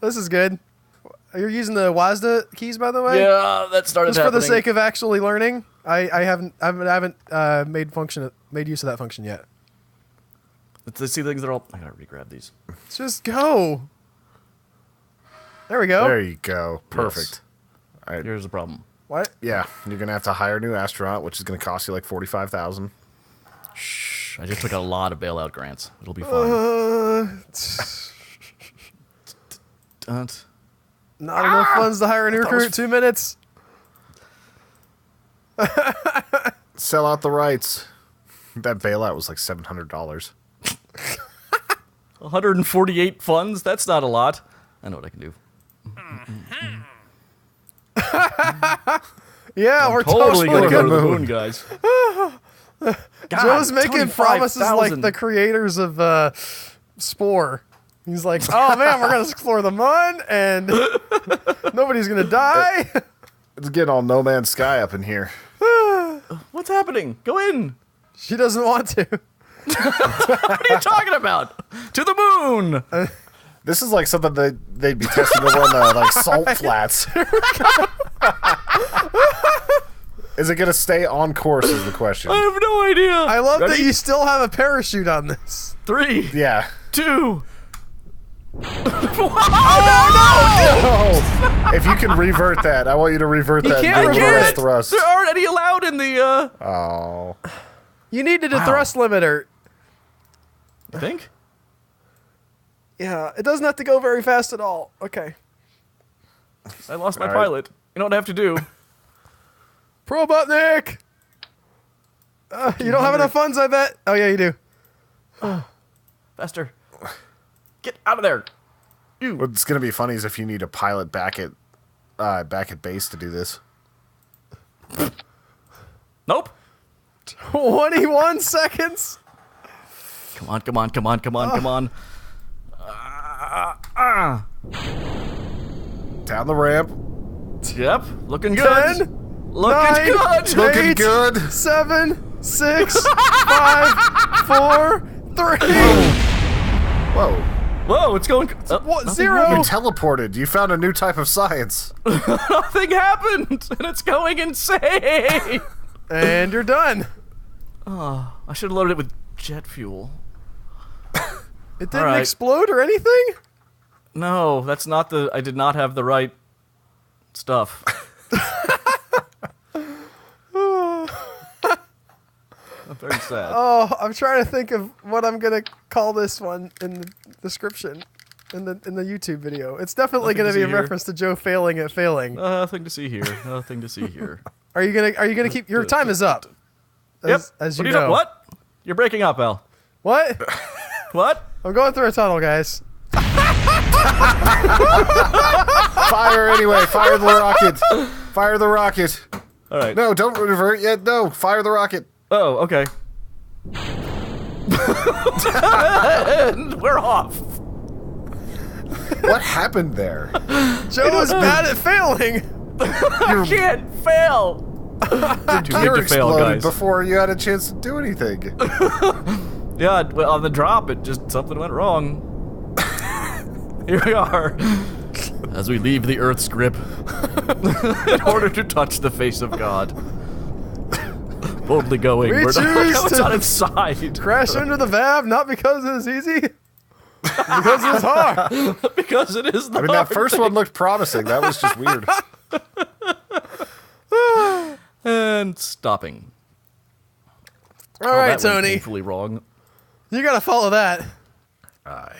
This is good. You're using the WASD keys, by the way. Yeah, that started Just for the happening. sake of actually learning. I haven't made use of that function yet. Let's see things that are all... I gotta re-grab these. Let's just go. There we go. There you go. Perfect. All right. Here's the problem. What? Yeah, you're going to have to hire a new astronaut, which is going to cost you like $45,000. Shh. I just took a lot of bailout grants. It'll be fine. Don't. Not enough funds to hire a new recruit. 2 minutes. Sell out the rights. That bailout was like $700. 148 funds? That's not a lot. I know what I can do. Yeah, we're Totally gonna go to the moon. moon, guys. God, Joe's making promises like 25,000. the creators of Spore. He's like, oh man, we're going to explore the moon and nobody's going to die. It's getting all No Man's Sky up in here. What's happening? Go in. She doesn't want to. What are you talking about? To the moon. This is like something that they'd be testing over on the like salt flats. Is it going to stay on course is the question. I have no idea. I love that Ready? you still have a parachute on this. 3, Yeah. 2. Oh, if you can revert that, I want you to revert that. can't and do a revert reverse it. thrust. There aren't any allowed in the. Oh. You needed a thrust limiter. I think. Yeah, it doesn't have to go very fast at all. Okay. I lost my All right. pilot. You know what I have to do? Probotnik! You don't have enough funds, I bet. Oh, yeah, you do. Faster. Get out of there. You. What's going to be funny is if you need a pilot back at base to do this. Nope. 21 seconds. Come on, come on, come on, come on, come on. Down the ramp. Yep, looking good. 10, Looking 9, good. Looking 8, good. 7, 6, 5, 4, 3. Whoa. Whoa, it's going. What? nothing 0. You happened. teleported. You found a new type of science. Nothing happened, and it's going insane. And you're done. I should have loaded it with jet fuel. It didn't right. explode or anything? No, that's not the. I did not have the right stuff. I'm very sad. Oh, I'm trying to think of what I'm gonna call this one in the description, in the YouTube video. It's definitely Nothing gonna to be see a here. reference to Joe failing at failing. Nothing to see here. Nothing to see here. Are you gonna keep your time is up? Yep. As What you are know. What? You're breaking up, Al. What? What? I'm going through a tunnel, guys. Fire anyway. Fire the rocket. Fire the rocket. All right. No, don't revert yet. No, fire the rocket. Oh, okay. And we're off. What happened there? Joe is bad at failing. I can't fail. Your Too gear big to fail, exploded guys. before you had a chance to do anything. Yeah, well, on the drop, it just something went wrong. Here we are, as we leave the Earth's grip, in order to touch the face of God. Boldly going. We We're not. choose It's to- on its side. Crash into the valve, not because it's easy, because it's hard. Because it is the I mean, that hard first thing. one looked promising. That was just weird. And stopping. All right, That went Tony, painfully wrong. you gotta follow that.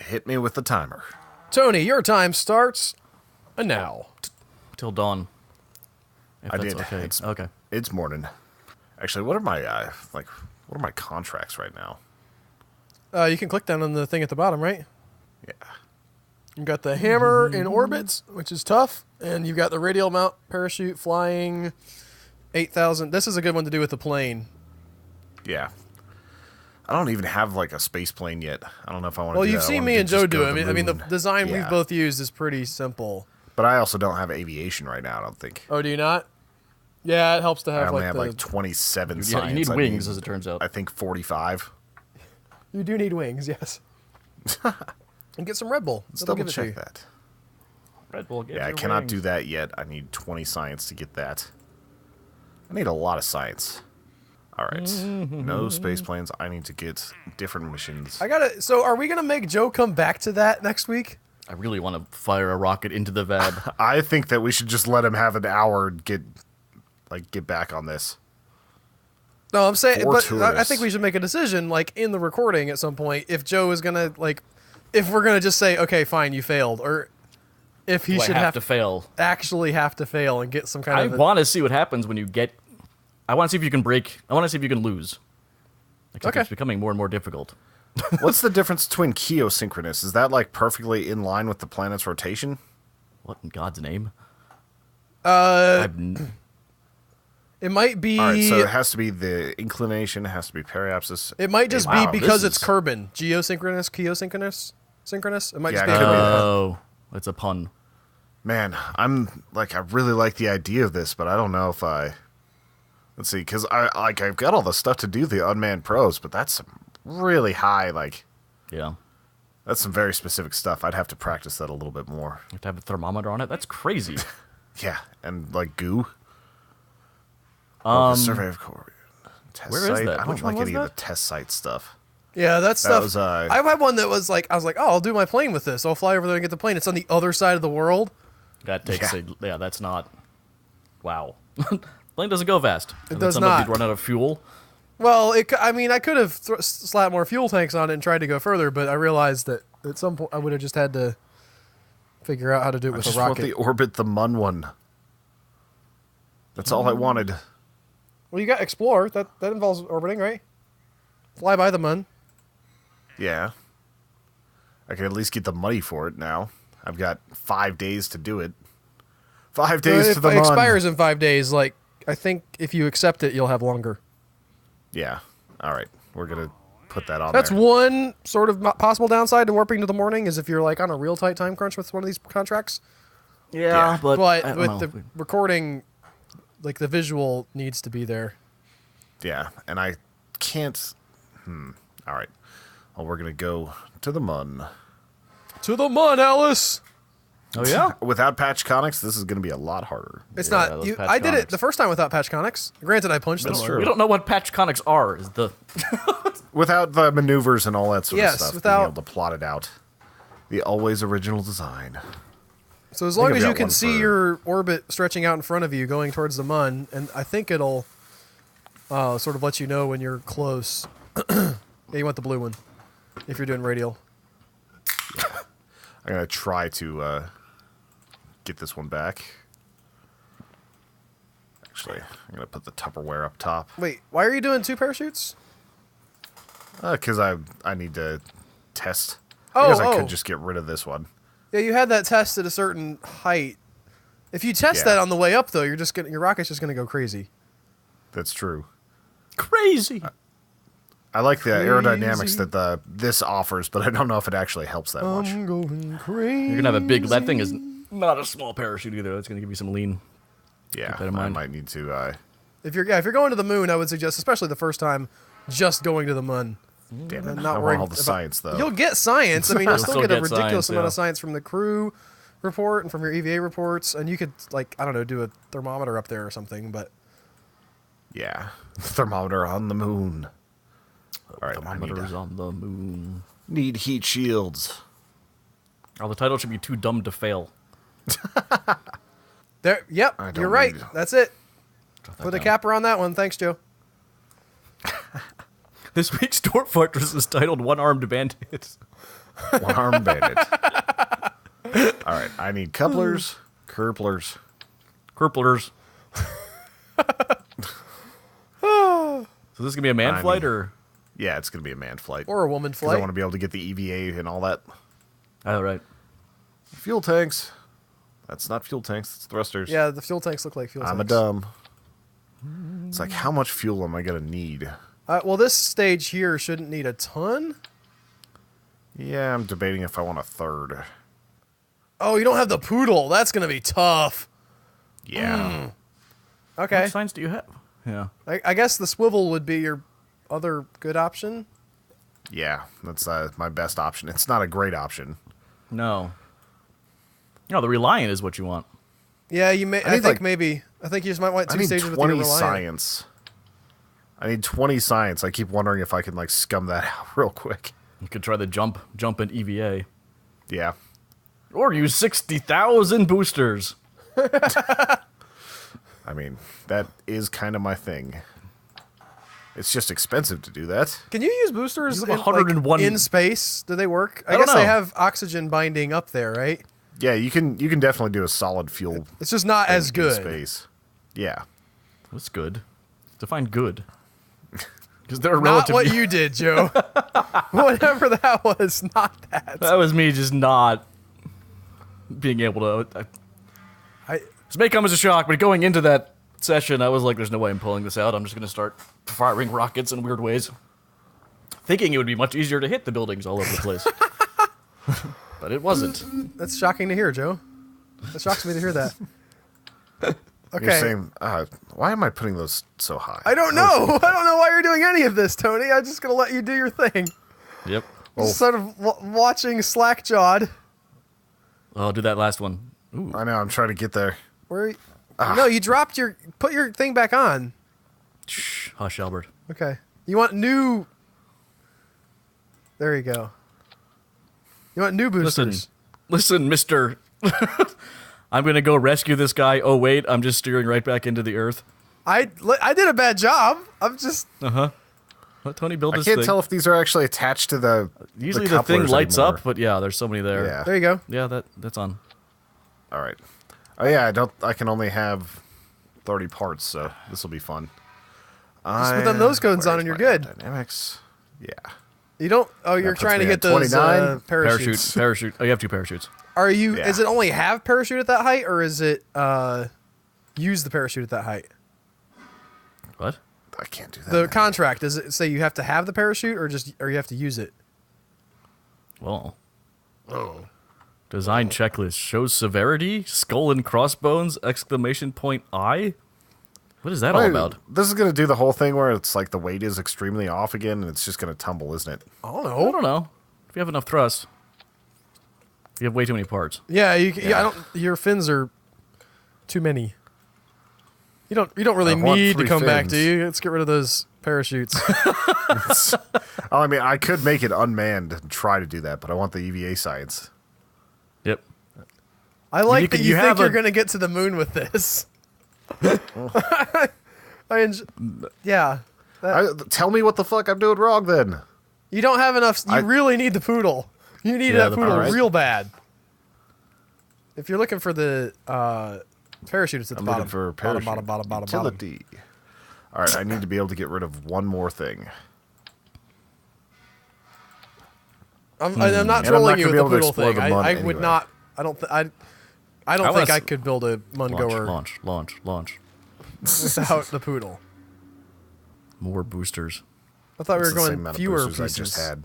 Hit me with the timer. Tony, your time starts now. Till dawn. If I that's did. Okay. It's- Okay. It's morning. Actually, what are my what are my contracts right now? You can click down on the thing at the bottom, right? Yeah. You got the hammer in orbits, which is tough, and you've got the radial mount parachute flying 8,000. This is a good one to do with the plane. Yeah. I don't even have like a space plane yet. I don't know if I want to Well, do you've that. I seen wanna me and just Joe go do to it. I mean, the moon. design Yeah. we've both used is pretty simple. But I also don't have aviation right now, I don't think. Oh, do you not? Yeah, it helps to I have only like have the. like 27 Yeah, science. you need I wings, as it turns out. I think 45. You do need wings, yes. And get some Red Bull. Let's That'll double give it to you. check that. Red Bull. Get Yeah, I your cannot wings. do that yet. I need 20 science to get that. I need a lot of science. All right. No space planes. I need to get different missions. I gotta. So, are we gonna make Joe come back to that next week? I really want to fire a rocket into the VAB. I think that we should just let him have an hour and get back on this. No, I'm saying, but I Fortuitous. think we should make a decision, like in the recording at some point, if Joe is gonna if we're gonna just say, okay, fine, you failed, or if he Do I should have to fail. actually have to fail and get some kind I of. want to see what happens when you get. I want to see if you can break. I want to see if you can lose. Except Okay. It's becoming more and more difficult. What's the difference between geosynchronous? Is that like perfectly in line with the planet's rotation? What in God's name? It might be. All right, so it has to be the inclination, it has to be periapsis. it might just Wow, be because this it's is- Kerbin. Geosynchronous, synchronous. It might Yeah, just be. it could be. Oh, it's a pun. Man, I really like the idea of this, but I don't know if I. Let's see, because I've got all the stuff to do the unmanned pros, but that's some really high, Yeah. that's some very specific stuff. I'd have to practice that a little bit more. You have to have a thermometer on it. That's crazy. Yeah, and like goo. The survey of core. Test where is site. that? I Which don't one like was any of that? the test site stuff. Yeah, that stuff. was, I had one that was like, I was like, oh, I'll do my plane with this. I'll fly over there and get the plane. It's on the other side of the world. That takes Yeah. yeah, that's not. Wow. Plane doesn't go fast. And then does sometimes not. you'd run out of fuel. Well, I mean, I could have slapped more fuel tanks on it and tried to go further, but I realized that at some point I would have just had to figure out how to do it I with just a want rocket. the orbit the Mun one. That's all I wanted. Well, you got explore. That involves orbiting, right? Fly by the moon. Yeah. I can at least get the money for it now. I've got 5 days to do it. 5 days to the It Mun. expires in 5 days. Like, I think if you accept it, you'll have longer. Yeah. All right. We're going to put that on That's there. one sort of possible downside to warping to the morning is if you're like on a real tight time crunch with one of these contracts. Yeah, but I But don't with know. the recording, like the visual needs to be there. Yeah. And I can't... All right. Well, we're going to go to the Mun. To the moon, Alice. Oh yeah. Without Patch Conics, this is going to be a lot harder. It's Yeah, not. those You, patch I did it conics. the first time without patch conics. Granted, I punched them. That's all. true. We don't know what patch conics are. Is the Without the maneuvers and all that sort Yes, of stuff. without- Being able to plot it out. The always original design. So as I think long I've as you got can one see for- your orbit stretching out in front of you, going towards the mun, and I think it'll sort of let you know when you're close. Yeah, you want the blue one if you're doing radial. I'm going to try to get this one back. Actually, I'm going to put the Tupperware up top. Wait, why are you doing 2 parachutes? Because I need to test. Oh, Because I oh. could just get rid of this one. Yeah, you had that test at a certain height. If you test Yeah. that on the way up, though, your rocket's just gonna go crazy. That's true. crazy? I like the aerodynamics Crazy. that this offers, but I don't know if it actually helps that much. I'm going crazy. You're gonna have a big. That thing is not a small parachute either. That's gonna give you some lean. Yeah, that in I mind. might need to. If you're going to the moon, I would suggest, especially the first time, just going to the moon. Damn it! And I not want worrying all the about- science though. You'll get science. I mean, you'll still still get a get ridiculous science, amount yeah. of science from the crew report and from your EVA reports, and you could, like, I don't know, do a thermometer up there or something. But Yeah, thermometer on the moon. All right, I Thermometers on the moon. need heat shields. Oh, the title should be "Too Dumb to Fail." there, yep, I don't you're right. need- That's it. Jot that Put a down. capper on that one. Thanks, Joe. This week's Dwarf Fortress is titled "One-Armed Bandit." One arm bandit. All right, I need couplers, curplers. Kerplers. So this is gonna be a man I flight, mean- or Yeah, it's gonna be a manned flight. Or a woman 'Cause I flight. want to be able to get the EVA and all that. oh right. Fuel tanks. That's not fuel tanks. It's thrusters. Yeah, the fuel tanks look like fuel I'm a tanks. dumb. It's like, how much fuel am I gonna need? Well, this stage here shouldn't need a ton. Yeah, I'm debating if I want a third. Oh, you don't have the poodle. That's going to be tough. Yeah. Okay. What signs do you have? Yeah. I guess the swivel would be your other good option. Yeah, that's my best option. It's not a great option. No. No, the Reliant is what you want. Yeah, you may. I, need, think like- maybe. I think you just might want I 2 need stages with 20 your Reliant. science. I need 20 science. I keep wondering if I can, like, scum that out real quick. You could try the jump in EVA, Yeah. or use 60,000 boosters. I mean, that is kind of my thing. It's just expensive to do that. Can you use boosters You in, have 101 in space? Do they work? I don't guess they know. have oxygen binding up there, right? Yeah, you can definitely do a solid fuel It's just not thing as in good. space. Yeah. That's good. Define good. Because they're Not relative. what you did, Joe. Whatever that was, not that. That was me just not being able to. This may come as a shock, but going into that session, I was like, "There's no way I'm pulling this out. I'm just going to start firing rockets in weird ways, thinking it would be much easier to hit the buildings all over the place." But it wasn't. That's shocking to hear, Joe. That shocks me to hear that. Okay. You're saying, why am I putting those so high? I don't know. I don't know why you're doing any of this, Tony. I'm just gonna let you do your thing. Yep. Just sort of watching slack-jawed. Oh, I'll do that last one. Ooh. I know, I'm trying to get there. Where? No, you dropped your. Put your thing back on. Shh. Hush, Albert. Okay. You want new. There you go. You want new boosters. Listen, Mister. I'm gonna go rescue this guy. Oh wait, I'm just steering right back into the earth. I did a bad job. I'm just. Let Tony build I this can't thing. tell if these are actually attached to the Usually the thing couplers lights anymore. up, but yeah, there's so many there. Yeah. There you go. Yeah, that's on. All right. Oh yeah, I can only have 30 parts, so this will be fun. Just put them nose cones on and you're good. Dynamics. Yeah. You don't. Oh, you're puts trying to me get at those 29. parachutes. Parachute. Oh, you have 2 parachutes. Are you? Yeah. Is it only have parachute at that height, or is it use the parachute at that height? What? I can't do that. The now. contract, does it say you have to have the parachute, or you have to use it? Well. Oh. Design checklist shows severity, skull and crossbones, exclamation point I. What is that all about? This is going to do the whole thing where it's like the weight is extremely off again, and it's just going to tumble, isn't it? I don't I know. don't know. If you have enough thrust. You have way too many parts. Yeah, I don't. Your fins are too many. You don't really I want need to 3 come back, fins. do you? Let's get rid of those parachutes. I mean, I could make it unmanned and try to do that, but I want the EVA science. Yep. I like You that can- you you think have you're a- going to get to the moon with this. Yeah. Tell me what the fuck I'm doing wrong then. You don't have enough. You really need the poodle. You need Yeah, that the poodle poodle. real bad. If you're looking for the parachute, it's at the I'm bottom. looking for bottom, parachute. bottom. Utility. All right, I need to be able to get rid of one more thing. I'm not And I'm not trolling you gonna with be the able to poodle explore thing. the I mun would anyway. not. I don't wanna think I s- could build a mun goer Launch. without the poodle. More boosters. I thought we It's were the same going amount of fewer boosters pieces. I just had.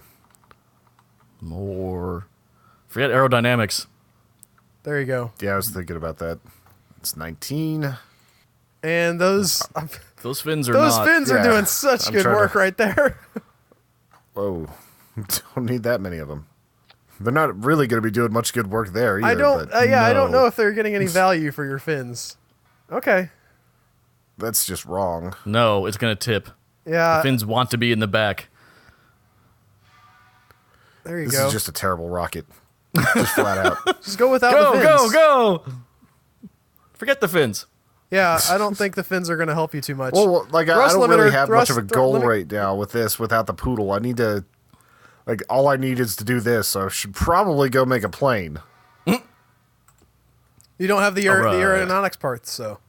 More. Forget aerodynamics. There you go. Yeah, I was thinking about that. It's 19. And those Those fins are those not. fins are Yeah, doing such I'm good trying to- work right there. Whoa. Don't need that many of them. They're not really going to be doing much good work there either. I don't. But I don't no. know if they're getting any value for your fins. Okay. that's just wrong. No, it's gonna tip. Yeah. The fins want to be in the back. There you This go. is just a terrible rocket. Just flat out. Just go without Go, the fins. go! Forget the fins. Yeah, I don't think the fins are going to help you too much. Well, like, I Thrust don't really limiter, have much of a thrust goal limit- right now with this without the poodle. I need to, like, all I need is to do this, so I should probably go make a plane. You don't have the All right. aerodynamics parts, so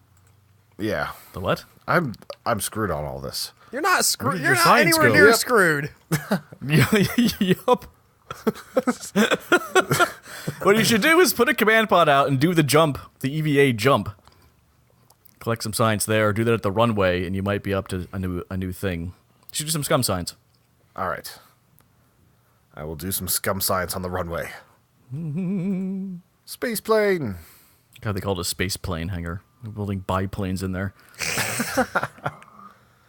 The what? I'm screwed on all this. you're not screwed. Where did You're your not science anywhere go? near Yep. screwed. Yup. What you should do is put a command pod out and do the jump, the EVA jump. Collect some science there, do that at the runway, and you might be up to a new thing. You should do some scum science. All right. I will do some scum science on the runway. Space plane. God, they call it a space plane hangar. They're building biplanes in there.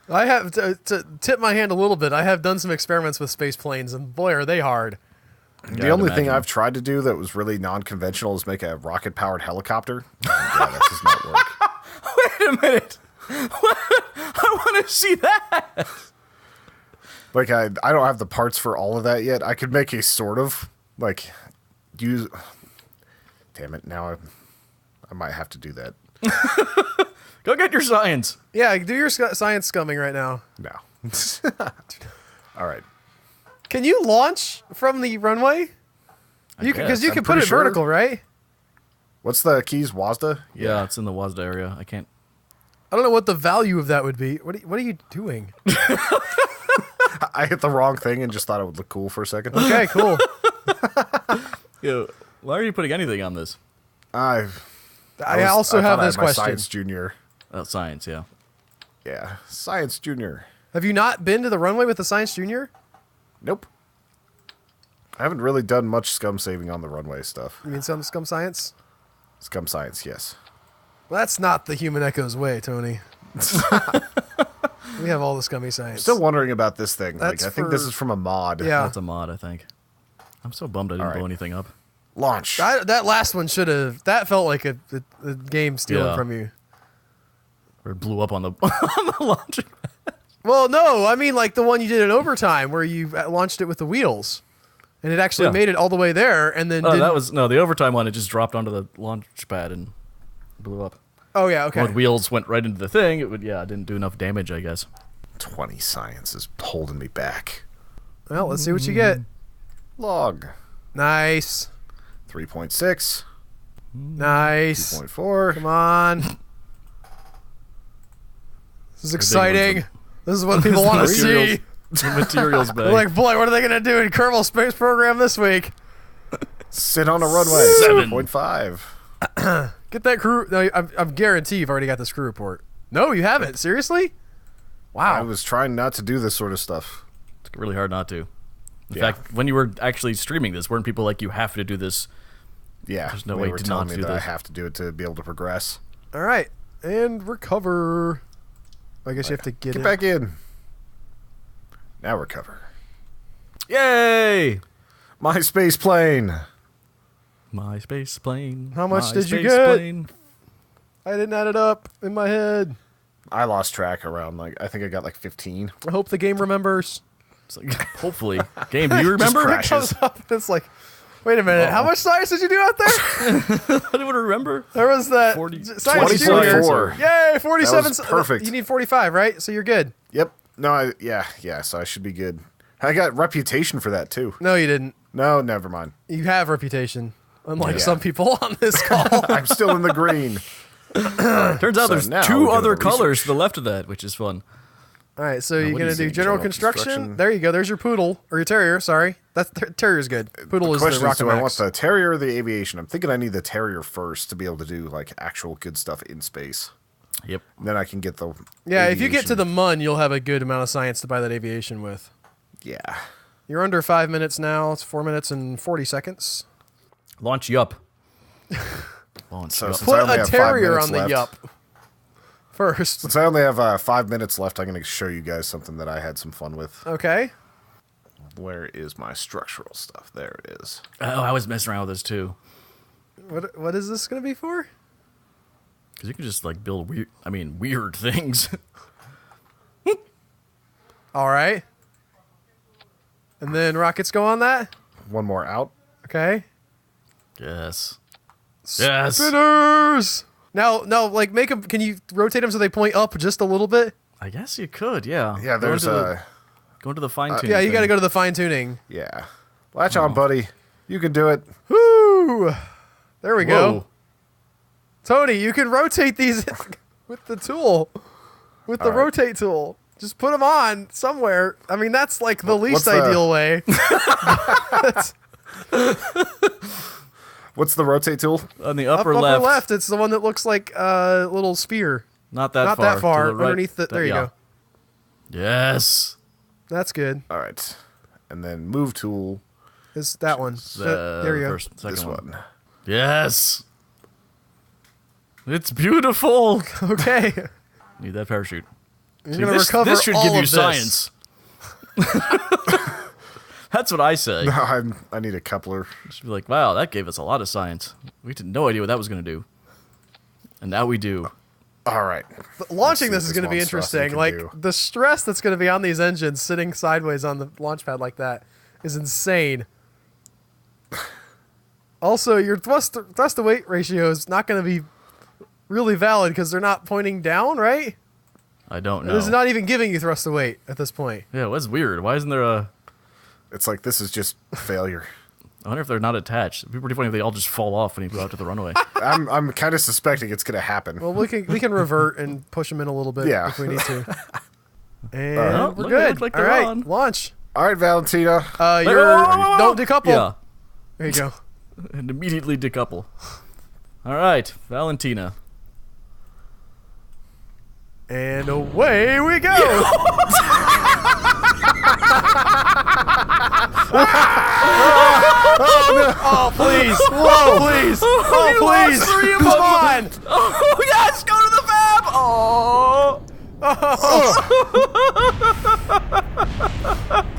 I have to tip my hand a little bit. I have done some experiments with space planes, and boy, are they hard. The only thing imagine. I've tried to do that was really non-conventional is make a rocket-powered helicopter. Yeah, that does not work. Wait a minute. I want to see that. Like, I don't have the parts for all of that yet. I could make a sort of, like, use... Damn it, now I might have to do that. Go get your science. Yeah, do your science scumming right now. No. All right. Can you launch from the runway? You because guess. you I'm can put pretty it sure. vertical, right? What's the keys, WASDA? Yeah, it's in the WASDA area. I can't. I don't know what the value of that would be. What are you doing? I hit the wrong thing and just thought it would look cool for a second. Okay, cool. Yo, why are you putting anything on this? I I also have thought I this had my question. Science Junior. Oh, science, yeah. Yeah, Science Junior. Have you not been to the runway with the Science Junior? Nope. I haven't really done much scum saving on the runway stuff. You mean some scum science? Scum science, yes. Well, that's not the Human Echoes way, Tony. We have all the scummy science. Still wondering about this thing. That's Like, I think this for- is from a mod. Yeah. That's a mod, I think. I'm so bummed I didn't All right. blow anything up. Launch. That last one should have. That felt like a game stealing Yeah. from you. Or it blew up on the on the launch. Well, no, I mean like the one you did in overtime where you launched it with the wheels, and it actually Yeah. made it all the way there, and then Oh, didn't- that was no the overtime one. It just dropped onto the launch pad and blew up. Oh yeah, okay. When wheels went right into the thing, it didn't do enough damage, I guess. 20 science is holding me back. Well, let's see what you get. Log. Nice. 3.6. Nice. 2.4. Come on. This is exciting. This is what people want to see. The materials bag. They're like, boy, what are they going to do in Kerbal Space Program this week? Sit on a runway. 7.5. Get that crew. No, I'm guarantee you've already got this crew report. No, you haven't. Seriously? Wow. I was trying not to do this sort of stuff. It's really hard not to. In fact, when you were actually streaming this, weren't people like, you have to do this? Yeah. There's no they way were to telling not me do that I this. have to do it to be able to progress. All right. And recover. I guess you have to get back in. Now recover. Yay! My space plane. My space plane. How much my did you space get? plane. I didn't add it up in my head. I lost track around, I think I got 15. I hope the game remembers. It's like, hopefully. Game, do you remember? It comes up and it's like, wait a minute. How much science did you do out there? Anyone remember? There was that 40 science junior. 24. Yay, 47. That was perfect. You need 45, right? So you're good. Yep. No, yeah, so I should be good. I got reputation for that, too. No, you didn't. No, never mind. You have reputation, unlike Yeah. some people on this call. I'm still in the green. Turns out So there's now we two go to other the colors research. to the left of that, which is fun. All right, so you're what going to is do it? general General construction? construction? There you go. There's your poodle, or your terrier, sorry. Terrier's good. Poodle is the Question is, rocket do I want max. the terrier or the aviation? I'm thinking I need the terrier first to be able to do, actual good stuff in space. Yep. And then I can get the Yeah, if you get to aviation. the MUN, you'll have a good amount of science to buy that aviation with. Yeah. You're under 5 minutes now. It's 4 minutes and 40 seconds. Launch Yup. Launch So Yup. since I Put only a have 5 terrier minutes on the left- yup first. Since I only have 5 minutes left, I'm going to show you guys something that I had some fun with. Okay. Where is my structural stuff? There it is. Oh, I was messing around with this too. What is this going to be for? Because you can just build weird things. All right. And then rockets go on that? One more out. Okay. Yes. Yes. Spinners! Now, no, make them, can you rotate them so they point up just a little bit? I guess you could, yeah. Yeah, there's Go into the fine tuning. Yeah, you got to go to the fine tuning. yeah. Latch on, buddy. You can do it. Woo! There we go. Whoa. Tony, you can rotate these with the tool. With the All right. rotate tool. Just put them on somewhere. I mean, that's the least what's the- ideal way. What's the rotate tool? On the Upper upper left. left, it's the one that looks like a little sphere. Not that Not far. that far. To the right. Underneath the, there you yeah. go. Yes. That's good. All right. And then move tool. It's that one. There you go. Second This one. one. Yes. It's beautiful. Okay. Need that parachute. You're See, going to recover this should all give you of this. science. That's what I say. No, I need a coupler. Just be like, wow, that gave us a lot of science. We had no idea what that was going to do. And now we do. All right. But launching Let's this see is what going to be this monstrosity interesting. can do. The stress that's going to be on these engines sitting sideways on the launch pad like that is insane. Also, your thrust to weight ratio is not going to be really valid because they're not pointing down, right? I don't know. It is not even giving you thrust to weight at this point. Yeah, what's weird? Why isn't there a... It's this is just failure. I wonder if they're not attached. It'd be pretty funny if they all just fall off when you go out to the runway. I'm kind of suspecting it's going to happen. Well, we can revert and push them in a little bit Yeah. if we need to. And Oh, we're look, good. they look like All they're right, on. launch. All right, Valentina. Don't decouple. Yeah. There you go. And immediately decouple. All right, Valentina. And away we go. Oh, please. Whoa, please. Oh, please. Come on. Oh, yes! Go to the fab! Oh!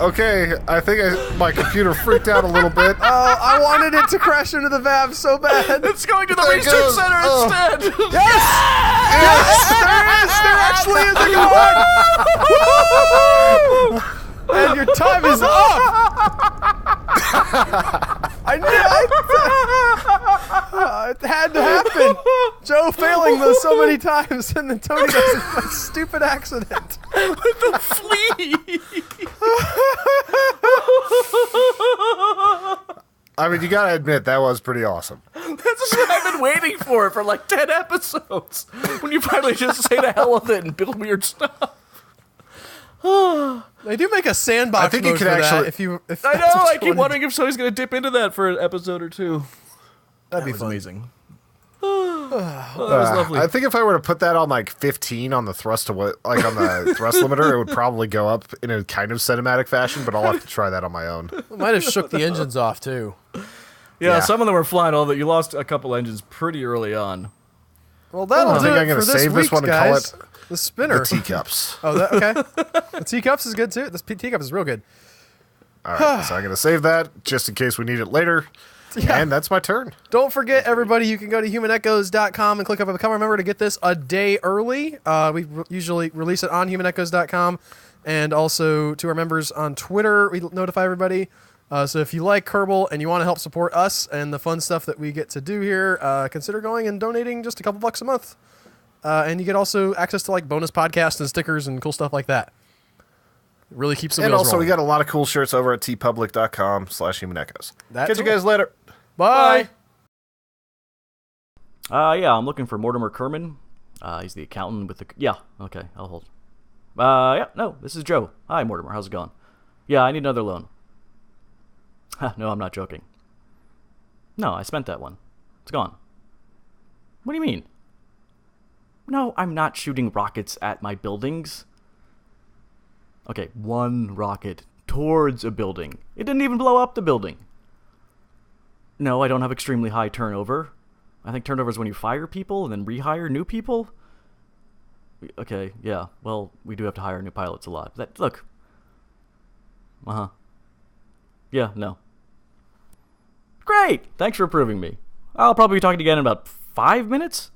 Okay, I think my computer freaked out a little bit. I wanted it to crash into the VAB so bad. It's going to the There it research goes. center Oh. instead! Yes! There actually is a going! And your time is up! I knew it had to happen. Joe failing those so many times, and then Tony does a stupid accident. With the flea! I mean, you got to admit, that was pretty awesome. That's what I've been been waiting for it for like 10 episodes. When you finally just say the hell with it and build weird stuff. They do make a sandbox I think you mode could for that. actually- If I that's know. what I you keep wanna wondering if somebody's going to dip into that for an episode or two. do. That'd be That was fun. amazing. Well, that was lovely. I think if I were to put that on like 15 on the thrust on the thrust limiter, it would probably go up in a kind of cinematic fashion. But I'll have to try that on my own. Might have shook the engines off too. Yeah, some of them were flying all that. You lost a couple engines pretty early on. Well, that'll I do think it I'm gonna for this save this week, one and guys. call it The spinner. The teacups. Oh, okay. The teacups is good too. This teacup is real good. All right, so I'm gonna save that just in case we need it later. Yeah. And that's my turn. Don't forget, everybody, you can go to humanechoes.com and click up Become a Member to get this a day early. Usually release it on humanechoes.com, and also to our members on Twitter, we notify everybody. So if you like Kerbal and you want to help support us and the fun stuff that we get to do here, consider going and donating just a couple bucks a month. And you get also access to like bonus podcasts and stickers and cool stuff like that. It really keeps the And wheels also, rolling. we got a lot of cool shirts over at tpublic.com/humanechoes. That Catch you too. guys later. Bye. Yeah, I'm looking for Mortimer Kerman. He's the accountant with the... Yeah, okay, I'll hold. Yeah, no, this is Joe. Hi, Mortimer, how's it going? Yeah, I need another loan. No, I'm not joking. No, I spent that one. It's gone. What do you mean? No, I'm not shooting rockets at my buildings. Okay, one rocket towards a building. It didn't even blow up the building. No, I don't have extremely high turnover. I think turnover is when you fire people and then rehire new people. Okay, yeah. Well, we do have to hire new pilots a lot. Look. Uh-huh. Yeah, no. Great! Thanks for approving me. I'll probably be talking again in about 5 minutes.